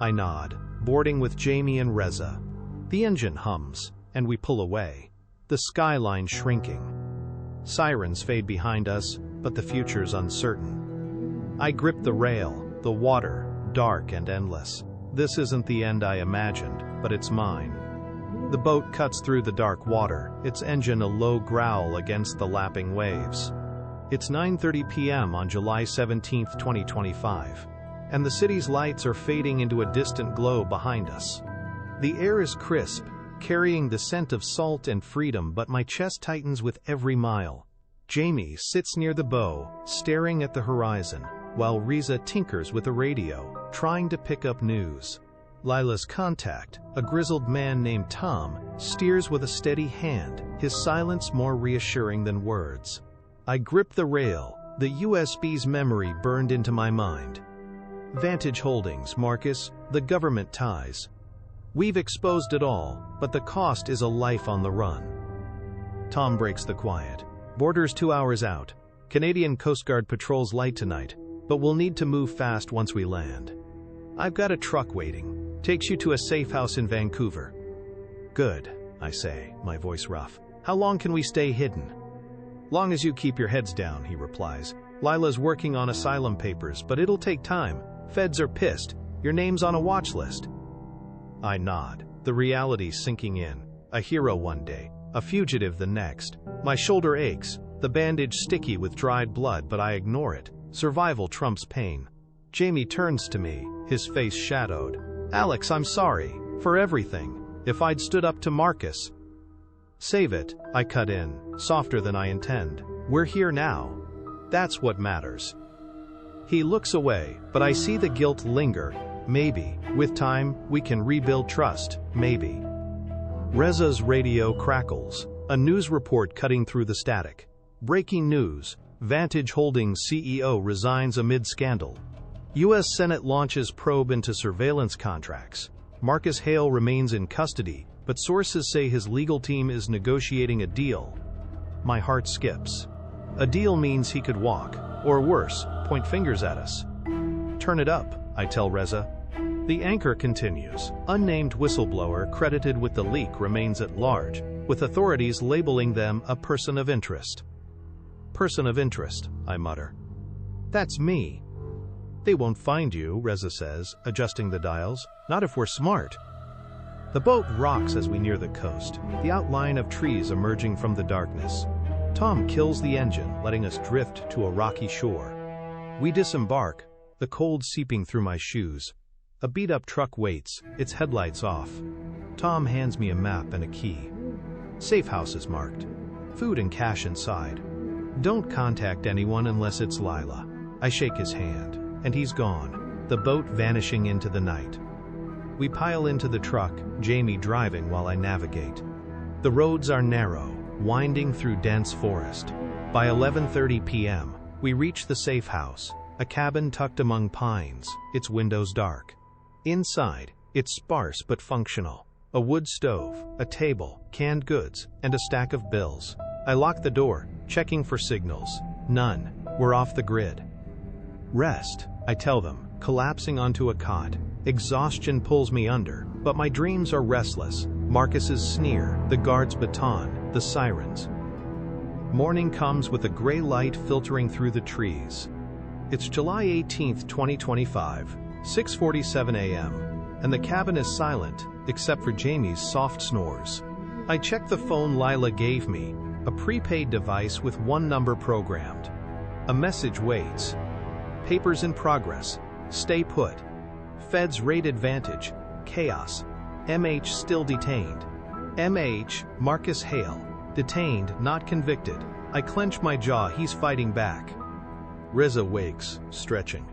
I nod, boarding with Jamie and Reza. The engine hums, and we pull away. The skyline shrinking. Sirens fade behind us, but the future's uncertain. I grip the rail, the water, dark and endless. This isn't the end I imagined, but it's mine. The boat cuts through the dark water, its engine a low growl against the lapping waves. It's 9:30 p.m. on July 17, 2025, and the city's lights are fading into a distant glow behind us. The air is crisp, carrying the scent of salt and freedom, but my chest tightens with every mile. Jamie sits near the bow, staring at the horizon, while Riza tinkers with the radio, trying to pick up news. Lila's contact, a grizzled man named Tom, steers with a steady hand, his silence more reassuring than words. I grip the rail, the USB's memory burned into my mind. Vantage Holdings, Marcus, the government ties. We've exposed it all, but the cost is a life on the run. Tom breaks the quiet. Border's 2 hours out. Canadian Coast Guard patrols light tonight, but we'll need to move fast once we land. I've got a truck waiting. Takes you to a safe house in Vancouver. Good, I say, my voice rough. How long can we stay hidden? Long as you keep your heads down, he replies. Lila's working on asylum papers, but it'll take time. Feds are pissed. Your name's on a watch list. I nod, the reality sinking in. A hero one day, a fugitive the next. My shoulder aches, the bandage sticky with dried blood, but I ignore it. Survival trumps pain. Jamie turns to me, his face shadowed. "Alex, I'm sorry. For everything. If I'd stood up to Marcus." "Save it," I cut in, softer than I intend. "We're here now. That's what matters." He looks away, but I see the guilt linger. Maybe, with time, we can rebuild trust, maybe. Reza's radio crackles, a news report cutting through the static. Breaking news: Vantage Holdings CEO resigns amid scandal. U.S. Senate launches probe into surveillance contracts. Marcus Hale remains in custody, but sources say his legal team is negotiating a deal. My heart skips. A deal means he could walk, or worse, point fingers at us. "Turn it up," I tell Reza. The anchor continues. Unnamed whistleblower credited with the leak remains at large, with authorities labeling them a person of interest. "Person of interest," I mutter. "That's me." "They won't find you," Reza says, adjusting the dials. "Not if we're smart." The boat rocks as we near the coast, the outline of trees emerging from the darkness. Tom kills the engine, letting us drift to a rocky shore. We disembark, the cold seeping through my shoes. A beat-up truck waits, its headlights off. Tom hands me a map and a key. Safe house is marked. Food and cash inside. "Don't contact anyone unless it's Lila." I shake his hand, and he's gone, the boat vanishing into the night. We pile into the truck, Jamie driving while I navigate. The roads are narrow, winding through dense forest. By 11:30 p.m., we reach the safe house, a cabin tucked among pines, its windows dark. Inside, it's sparse but functional. A wood stove, a table, canned goods, and a stack of bills. I lock the door, checking for signals. None. We're off the grid. "Rest," I tell them, collapsing onto a cot. Exhaustion pulls me under, but my dreams are restless. Marcus's sneer, the guard's baton, the sirens. Morning comes with a gray light filtering through the trees. It's July 18th, 2025, 6:47 a.m., and the cabin is silent, except for Jamie's soft snores. I check the phone Lila gave me, a prepaid device with one number programmed. A message waits. "Papers in progress. Stay put. Feds raided Vantage. Chaos. MH still detained. MH, Marcus Hale. Detained, not convicted." I clench my jaw, he's fighting back. Reza wakes, stretching.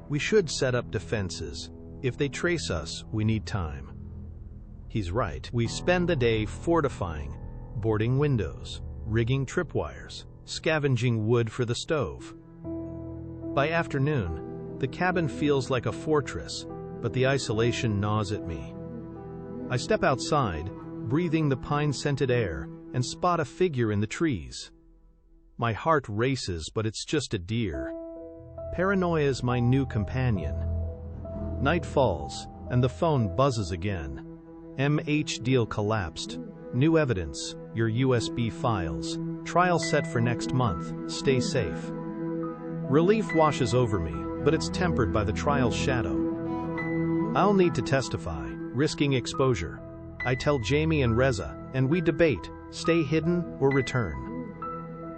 "We should set up defenses. If they trace us, we need time." He's right. We spend the day fortifying, boarding windows, rigging tripwires, scavenging wood for the stove. By afternoon, the cabin feels like a fortress, but the isolation gnaws at me. I step outside, breathing the pine-scented air, and spot a figure in the trees. My heart races, but it's just a deer. Paranoia's my new companion. Night falls, and the phone buzzes again. "MH deal collapsed. New evidence, your USB files. Trial set for next month. Stay safe." Relief washes over me, but it's tempered by the trial's shadow. I'll need to testify, risking exposure. I tell Jamie and Reza, and we debate, stay hidden or return.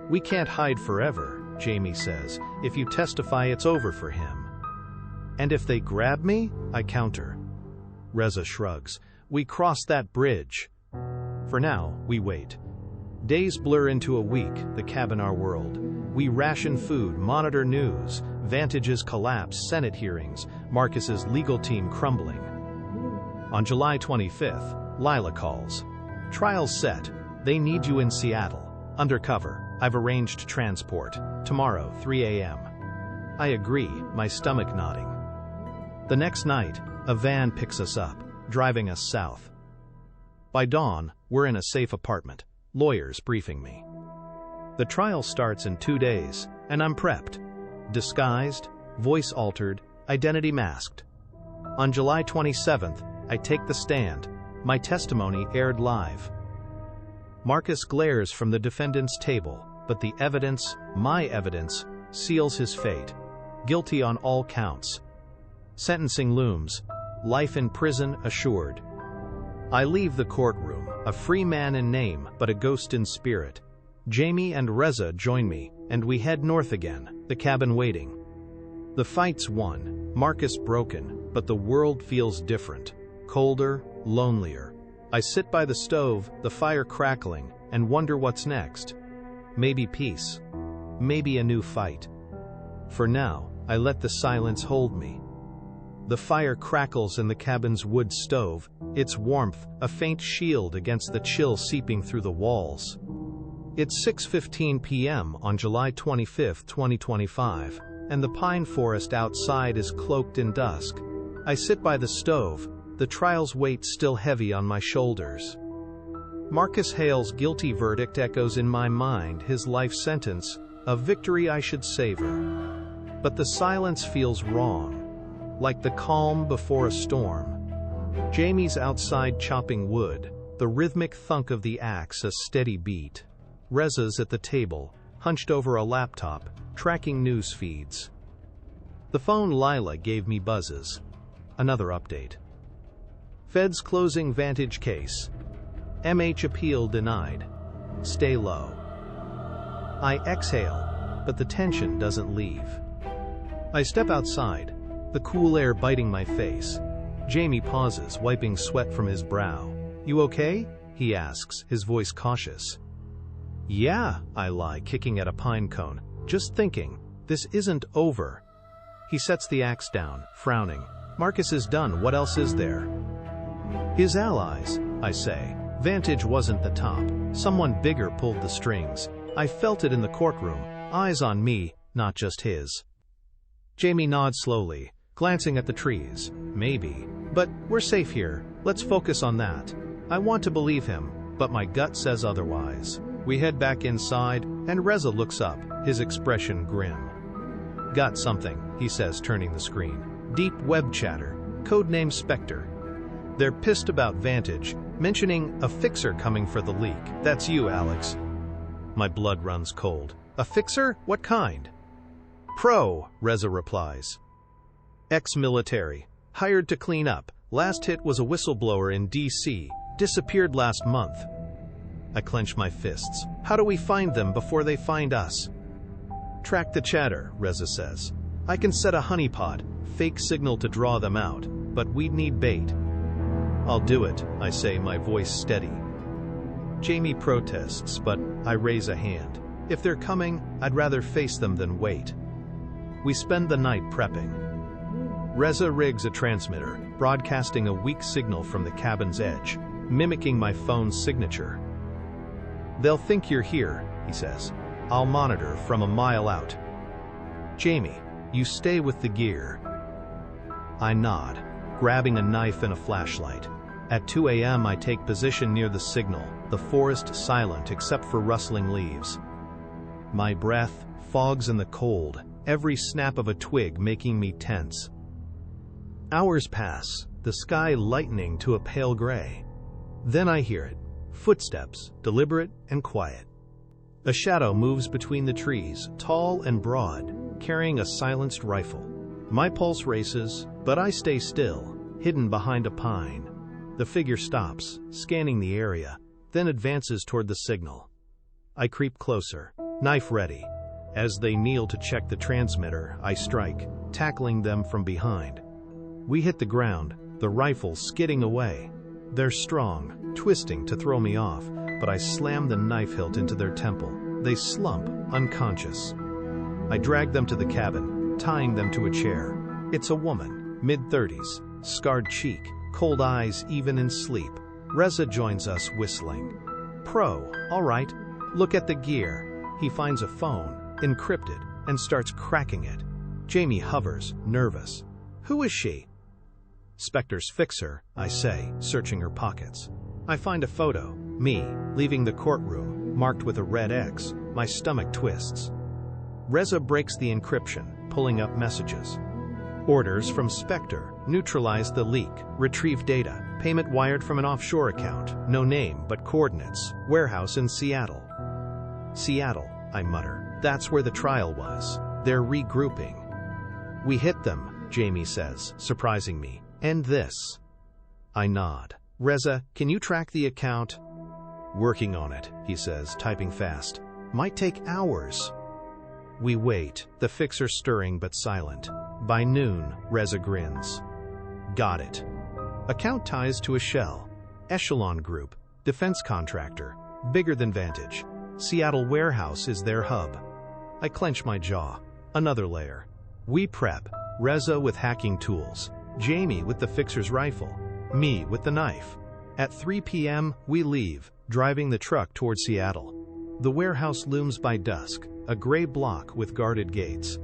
"We can't hide forever," Jamie says. "If you testify, it's over for him." "And if they grab me?" I counter. Reza shrugs. "We cross that bridge." For now, we wait. Days blur into a week, the cabin our world. We ration food, monitor news, Vantage's collapse, Senate hearings, Marcus's legal team crumbling. On July 25th, Lila calls. "Trial's set. They need you in Seattle. Undercover. I've arranged transport. Tomorrow, 3 a.m. I agree, my stomach nodding. The next night, a van picks us up, driving us south. By dawn, we're in a safe apartment, lawyers briefing me. The trial starts in 2 days, and I'm prepped. Disguised, voice altered, identity masked. On July 27th, I take the stand. My testimony aired live. Marcus glares from the defendant's table, but the evidence, my evidence, seals his fate. Guilty on all counts. Sentencing looms. Life in prison assured. I leave the courtroom, a free man in name, but a ghost in spirit. Jamie and Reza join me, and we head north again, the cabin waiting. The fight's won. Marcus broken, but the world feels different. Colder, lonelier. I sit by the stove, the fire crackling, and wonder what's next. Maybe peace. Maybe a new fight. For now, I let the silence hold me. The fire crackles in the cabin's wood stove, its warmth a faint shield against the chill seeping through the walls. It's 6:15 p.m. on July 25, 2025, and the pine forest outside is cloaked in dusk. I sit by the stove, the trial's weight still heavy on my shoulders. Marcus Hale's guilty verdict echoes in my mind, his life sentence, a victory I should savor. But the silence feels wrong, like the calm before a storm. Jamie's outside chopping wood, the rhythmic thunk of the axe a steady beat. Reza's at the table, hunched over a laptop, tracking news feeds. The phone Lila gave me buzzes. Another update. Feds closing Vantage case. MH appeal denied. Stay low. I exhale, but the tension doesn't leave. I step outside, the cool air biting my face. Jamie pauses, wiping sweat from his brow. You okay? He asks, his voice cautious. Yeah, I lie, kicking at a pine cone. Just thinking, this isn't over. He sets the axe down, frowning. Marcus is done, what else is there? His allies, I say. Vantage wasn't the top. Someone bigger pulled the strings. I felt it in the courtroom, eyes on me, not just his. Jamie nods slowly, glancing at the trees. Maybe. But we're safe here. Let's focus on that. I want to believe him, but my gut says otherwise. We head back inside, and Reza looks up, his expression grim. Got something, he says, turning the screen. Deep web chatter, codename Spectre. They're pissed about Vantage, mentioning a fixer coming for the leak. That's you, Alex. My blood runs cold. A fixer? What kind? Pro, Reza replies. Ex-military. Hired to clean up. Last hit was a whistleblower in D.C. Disappeared last month. I clench my fists. How do we find them before they find us? Track the chatter, Reza says. I can set a honeypot, fake signal to draw them out, but we'd need bait. I'll do it, I say, my voice steady. Jamie protests, but I raise a hand. If they're coming, I'd rather face them than wait. We spend the night prepping. Reza rigs a transmitter, broadcasting a weak signal from the cabin's edge, mimicking my phone's signature. They'll think you're here, he says. I'll monitor from a mile out. Jamie, you stay with the gear. I nod, grabbing a knife and a flashlight. At 2 a.m. I take position near the signal, the forest silent except for rustling leaves. My breath fogs in the cold, every snap of a twig making me tense. Hours pass, the sky lightening to a pale gray. Then I hear it. Footsteps, deliberate and quiet. A shadow moves between the trees, tall and broad, carrying a silenced rifle. My pulse races, but I stay still, hidden behind a pine. The figure stops, scanning the area, then advances toward the signal. I creep closer, knife ready. As they kneel to check the transmitter, I strike, tackling them from behind. We hit the ground, the rifle skidding away. They're strong, twisting to throw me off, but I slam the knife hilt into their temple. They slump, unconscious. I drag them to the cabin, tying them to a chair. It's a woman, mid-30s, scarred cheek, cold eyes even in sleep. Reza joins us, whistling. Pro, all right, look at the gear. He finds a phone, encrypted, and starts cracking it. Jamie hovers, nervous. Who is she? Spectre's fixer, I say, searching her pockets. I find a photo, me, leaving the courtroom, marked with a red X. My stomach twists. Reza breaks the encryption, pulling up messages. Orders from Spectre, neutralize the leak, retrieve data, payment wired from an offshore account, no name but coordinates, warehouse in Seattle. Seattle, I mutter. That's where the trial was. They're regrouping. We hit them, Jamie says, surprising me. And this. I nod. Reza, can you track the account? Working on it, he says, typing fast. Might take hours. We wait, the fixer stirring but silent. By noon, Reza grins. Got it. Account ties to a shell. Echelon Group, defense contractor, bigger than Vantage. Seattle warehouse is their hub. I clench my jaw. Another layer. We prep. Reza with hacking tools. Jamie with the fixer's rifle. Me with the knife. At 3 p.m., we leave, driving the truck toward Seattle. The warehouse looms by dusk, a gray block with guarded gates.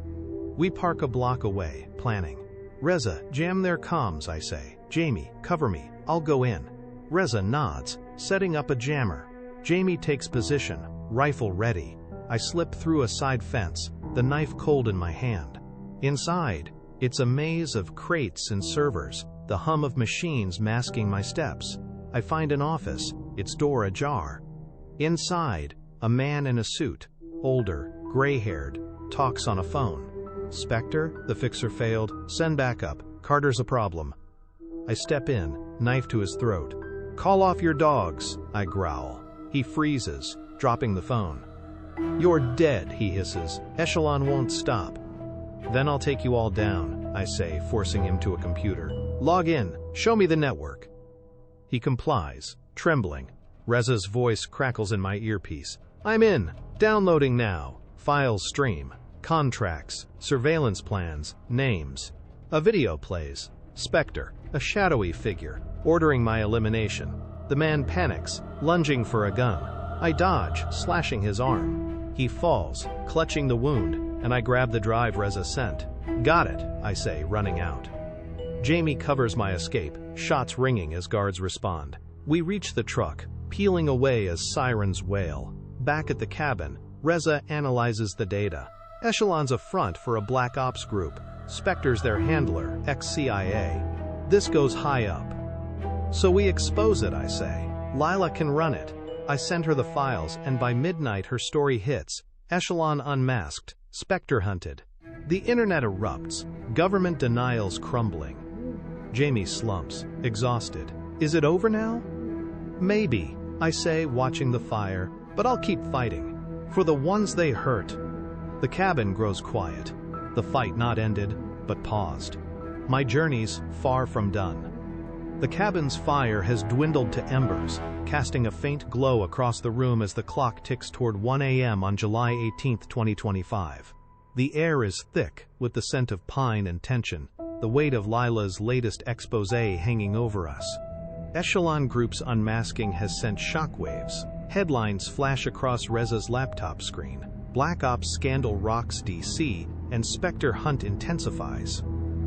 We park a block away, planning. Reza, jam their comms, I say. Jamie, cover me, I'll go in. Reza nods, setting up a jammer. Jamie takes position, rifle ready. I slip through a side fence, the knife cold in my hand. Inside, it's a maze of crates and servers, the hum of machines masking my steps. I find an office, its door ajar. Inside, a man in a suit, older, gray-haired, talks on a phone. Spectre, the fixer failed, send backup, Carter's a problem. I step in, knife to his throat. Call off your dogs, I growl. He freezes, dropping the phone. You're dead, he hisses. Echelon won't stop. Then I'll take you all down, I say, forcing him to a computer. Log in, show me the network. He complies, trembling. Reza's voice crackles in my earpiece. I'm in, downloading now. Files stream. Contracts, surveillance plans, names. A video plays. Spectre, a shadowy figure, ordering my elimination. The man panics, lunging for a gun. I dodge, slashing his arm. He falls, clutching the wound, and I grab the drive Reza sent. Got it, I say, running out. Jamie covers my escape, shots ringing as guards respond. We reach the truck, peeling away as sirens wail. Back at the cabin, Reza analyzes the data. Echelon's a front for a black ops group. Spectre's their handler, ex-CIA. This goes high up. So we expose it, I say. Lila can run it. I send her the files, and by midnight her story hits. Echelon unmasked, Spectre hunted. The internet erupts, government denials crumbling. Jamie slumps, exhausted. Is it over now? Maybe, I say, watching the fire, but I'll keep fighting. For the ones they hurt. The cabin grows quiet. The fight not ended, but paused. My journey's far from done. The cabin's fire has dwindled to embers, casting a faint glow across the room as the clock ticks toward 1 a.m. on July 18, 2025. The air is thick with the scent of pine and tension, the weight of Lila's latest expose hanging over us. Echelon Group's unmasking has sent shockwaves. Headlines flash across Reza's laptop screen. Black Ops scandal rocks DC, and Spectre hunt intensifies.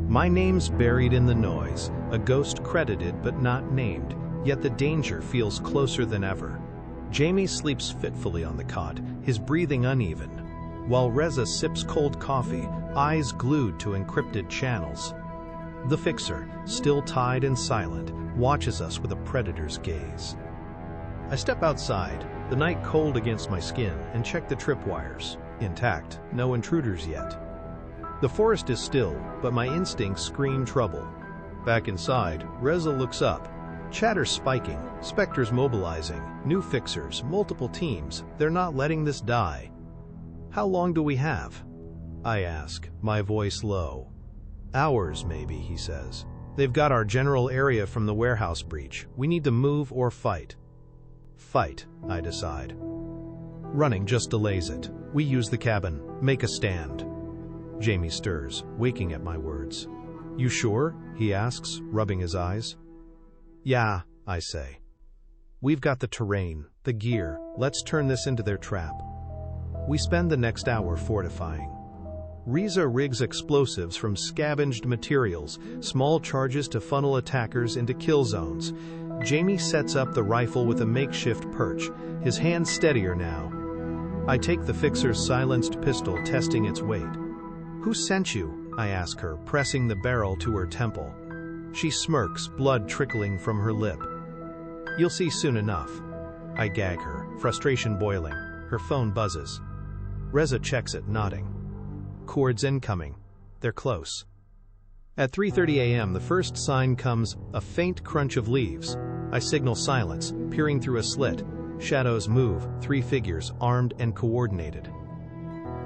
My name's buried in the noise, a ghost credited but not named, yet the danger feels closer than ever. Jamie sleeps fitfully on the cot, his breathing uneven, while Reza sips cold coffee, eyes glued to encrypted channels. The fixer, still tied and silent, watches us with a predator's gaze. I step outside, the night cold against my skin, and check the tripwires. Intact, no intruders yet. The forest is still, but my instincts scream trouble. Back inside, Reza looks up. Chatter spiking, Spectres mobilizing, new fixers, multiple teams. They're not letting this die. How long do we have? I ask, my voice low. Hours, maybe, he says. They've got our general area from the warehouse breach. We need to move or fight. Fight, I decide. Running just delays it. We use the cabin. Make a stand. Jamie stirs, waking at my words. You sure? He asks, rubbing his eyes. Yeah, I say. We've got the terrain, the gear. Let's turn this into their trap. We spend the next hour fortifying. Reza rigs explosives from scavenged materials, small charges to funnel attackers into kill zones. Jamie sets up the rifle with a makeshift perch, his hand steadier now. I take the fixer's silenced pistol, testing its weight. Who sent you? I ask her, pressing the barrel to her temple. She smirks, blood trickling from her lip. You'll see soon enough. I gag her, frustration boiling. Her phone buzzes. Reza checks it, nodding. Cords incoming. They're close. At 3:30 a.m. the first sign comes, a faint crunch of leaves. I signal silence, peering through a slit. Shadows move, 3 figures, armed and coordinated.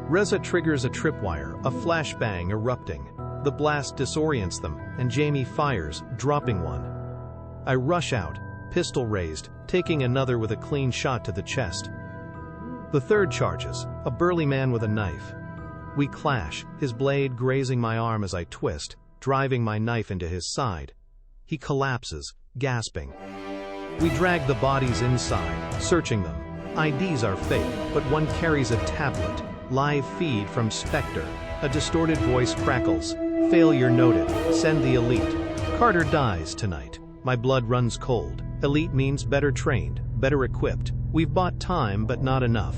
Reza triggers a tripwire, a flashbang erupting. The blast disorients them, and Jamie fires, dropping one. I rush out, pistol raised, taking another with a clean shot to the chest. The third charges, a burly man with a knife. We clash, his blade grazing my arm as I twist, driving my knife into his side. He collapses, gasping. We drag the bodies inside, searching them. IDs are fake, but one carries a tablet. Live feed from Spectre. A distorted voice crackles. Failure noted. Send the elite. Carter dies tonight. My blood runs cold. Elite means better trained, better equipped. We've bought time, but not enough.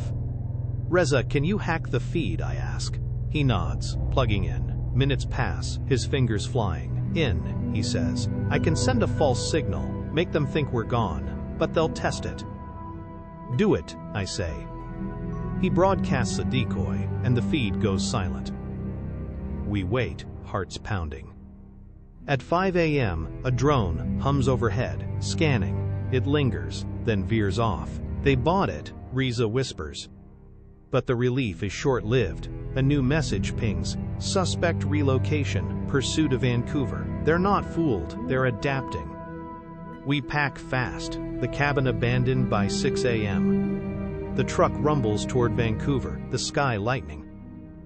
Reza, can you hack the feed, I ask. He nods, plugging in. Minutes pass, his fingers flying. In, he says. I can send a false signal, make them think we're gone, but they'll test it. Do it, I say. He broadcasts a decoy, and the feed goes silent. We wait, hearts pounding. At 5 a.m., a drone hums overhead, scanning. It lingers, then veers off. They bought it, Reza whispers. But the relief is short-lived. A new message pings. Suspect relocation, pursuit of Vancouver. They're not fooled, they're adapting. We pack fast, the cabin abandoned by 6 a.m. The truck rumbles toward Vancouver, the sky lightening.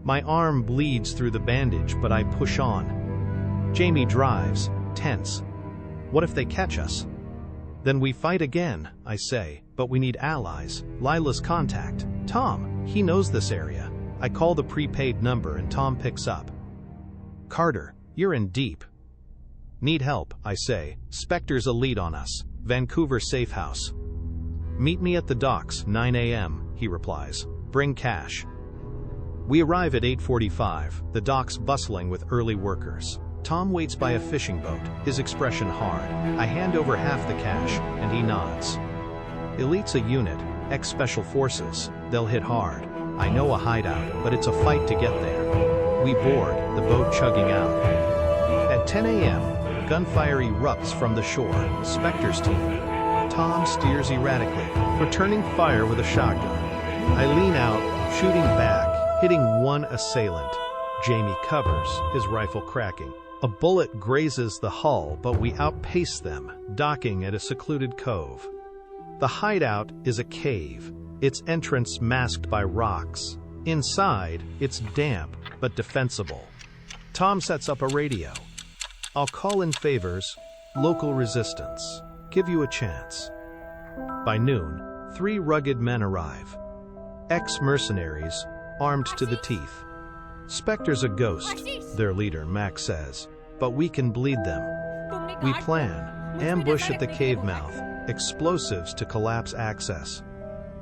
My arm bleeds through the bandage, but I push on. Jamie drives, tense. What if they catch us? Then we fight again, I say, but we need allies. Lila's contact. Tom, he knows this area. I call the prepaid number and Tom picks up. Carter, you're in deep. Need help, I say. Spectre's a lead on us. Vancouver safe house. Meet me at the docks, 9 a.m., he replies. Bring cash. We arrive at 8:45, the docks bustling with early workers. Tom waits by a fishing boat, his expression hard. I hand over half the cash, and he nods. Elite's a unit, ex-special forces. They'll hit hard. I know a hideout, but it's a fight to get there. We board, the boat chugging out. At 10 a.m., gunfire erupts from the shore. Spectre's team. Tom steers erratically, returning fire with a shotgun. I lean out, shooting back, hitting one assailant. Jamie covers, his rifle cracking. A bullet grazes the hull, but we outpace them, docking at a secluded cove. The hideout is a cave, its entrance masked by rocks. Inside, it's damp, but defensible. Tom sets up a radio. I'll call in favors, local resistance. Give you a chance. By noon, 3 rugged men arrive. Ex-mercenaries, armed to the teeth. Spectre's a ghost, their leader, Max says, but we can bleed them. We plan, ambush at the cave mouth, explosives to collapse access.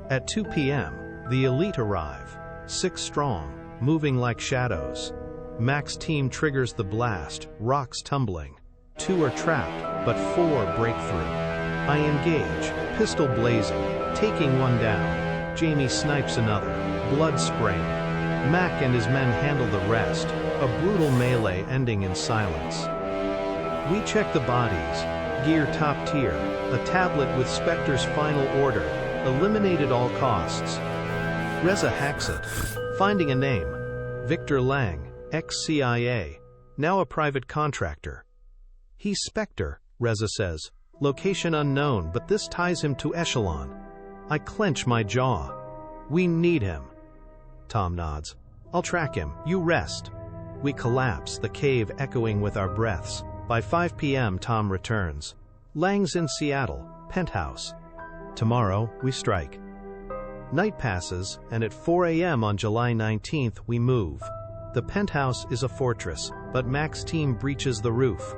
At 2 p.m., the elite arrive, 6 strong, moving like shadows. Mac's team triggers the blast, rocks tumbling. 2 are trapped, but 4 break through. I engage, pistol blazing, taking one down. Jamie snipes another, blood spraying. Mac and his men handle the rest, a brutal melee ending in silence. We check the bodies, gear top tier, a tablet with Spectre's final order, eliminated all costs. Reza hacks it, finding a name, Victor Lang, ex-CIA, now a private contractor. He's Spectre, Reza says, location unknown, but this ties him to Echelon. I clench my jaw. We need him. Tom nods. I'll track him. You rest. We collapse, the cave echoing with our breaths. By 5 p.m., Tom returns. Lang's in Seattle, penthouse. Tomorrow, we strike. Night passes, and at 4 a.m. on July 19th, we move. The penthouse is a fortress, but Mac's team breaches the roof.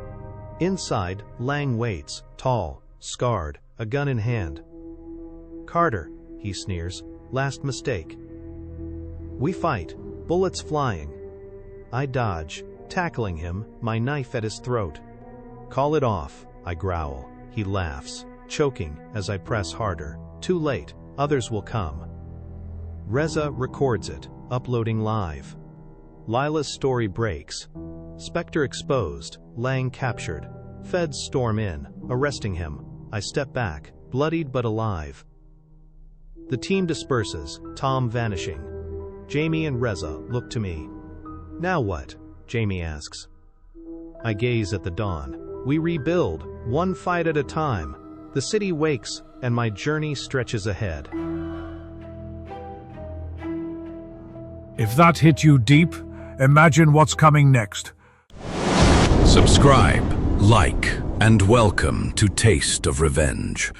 Inside, Lang waits, tall, scarred, a gun in hand. Carter, he sneers, last mistake. We fight, bullets flying. I dodge, tackling him, my knife at his throat. Call it off, I growl. He laughs, choking as I press harder. Too late, others will come. Reza records it, uploading live. Lila's story breaks. Spectre exposed, Lang captured. Feds storm in, arresting him. I step back, bloodied but alive. The team disperses, Tom vanishing. Jamie and Reza look to me. Now what? Jamie asks. I gaze at the dawn. We rebuild, one fight at a time. The city wakes, and my journey stretches ahead. If that hit you deep, imagine what's coming next. Subscribe, like, and welcome to Taste of Revenge.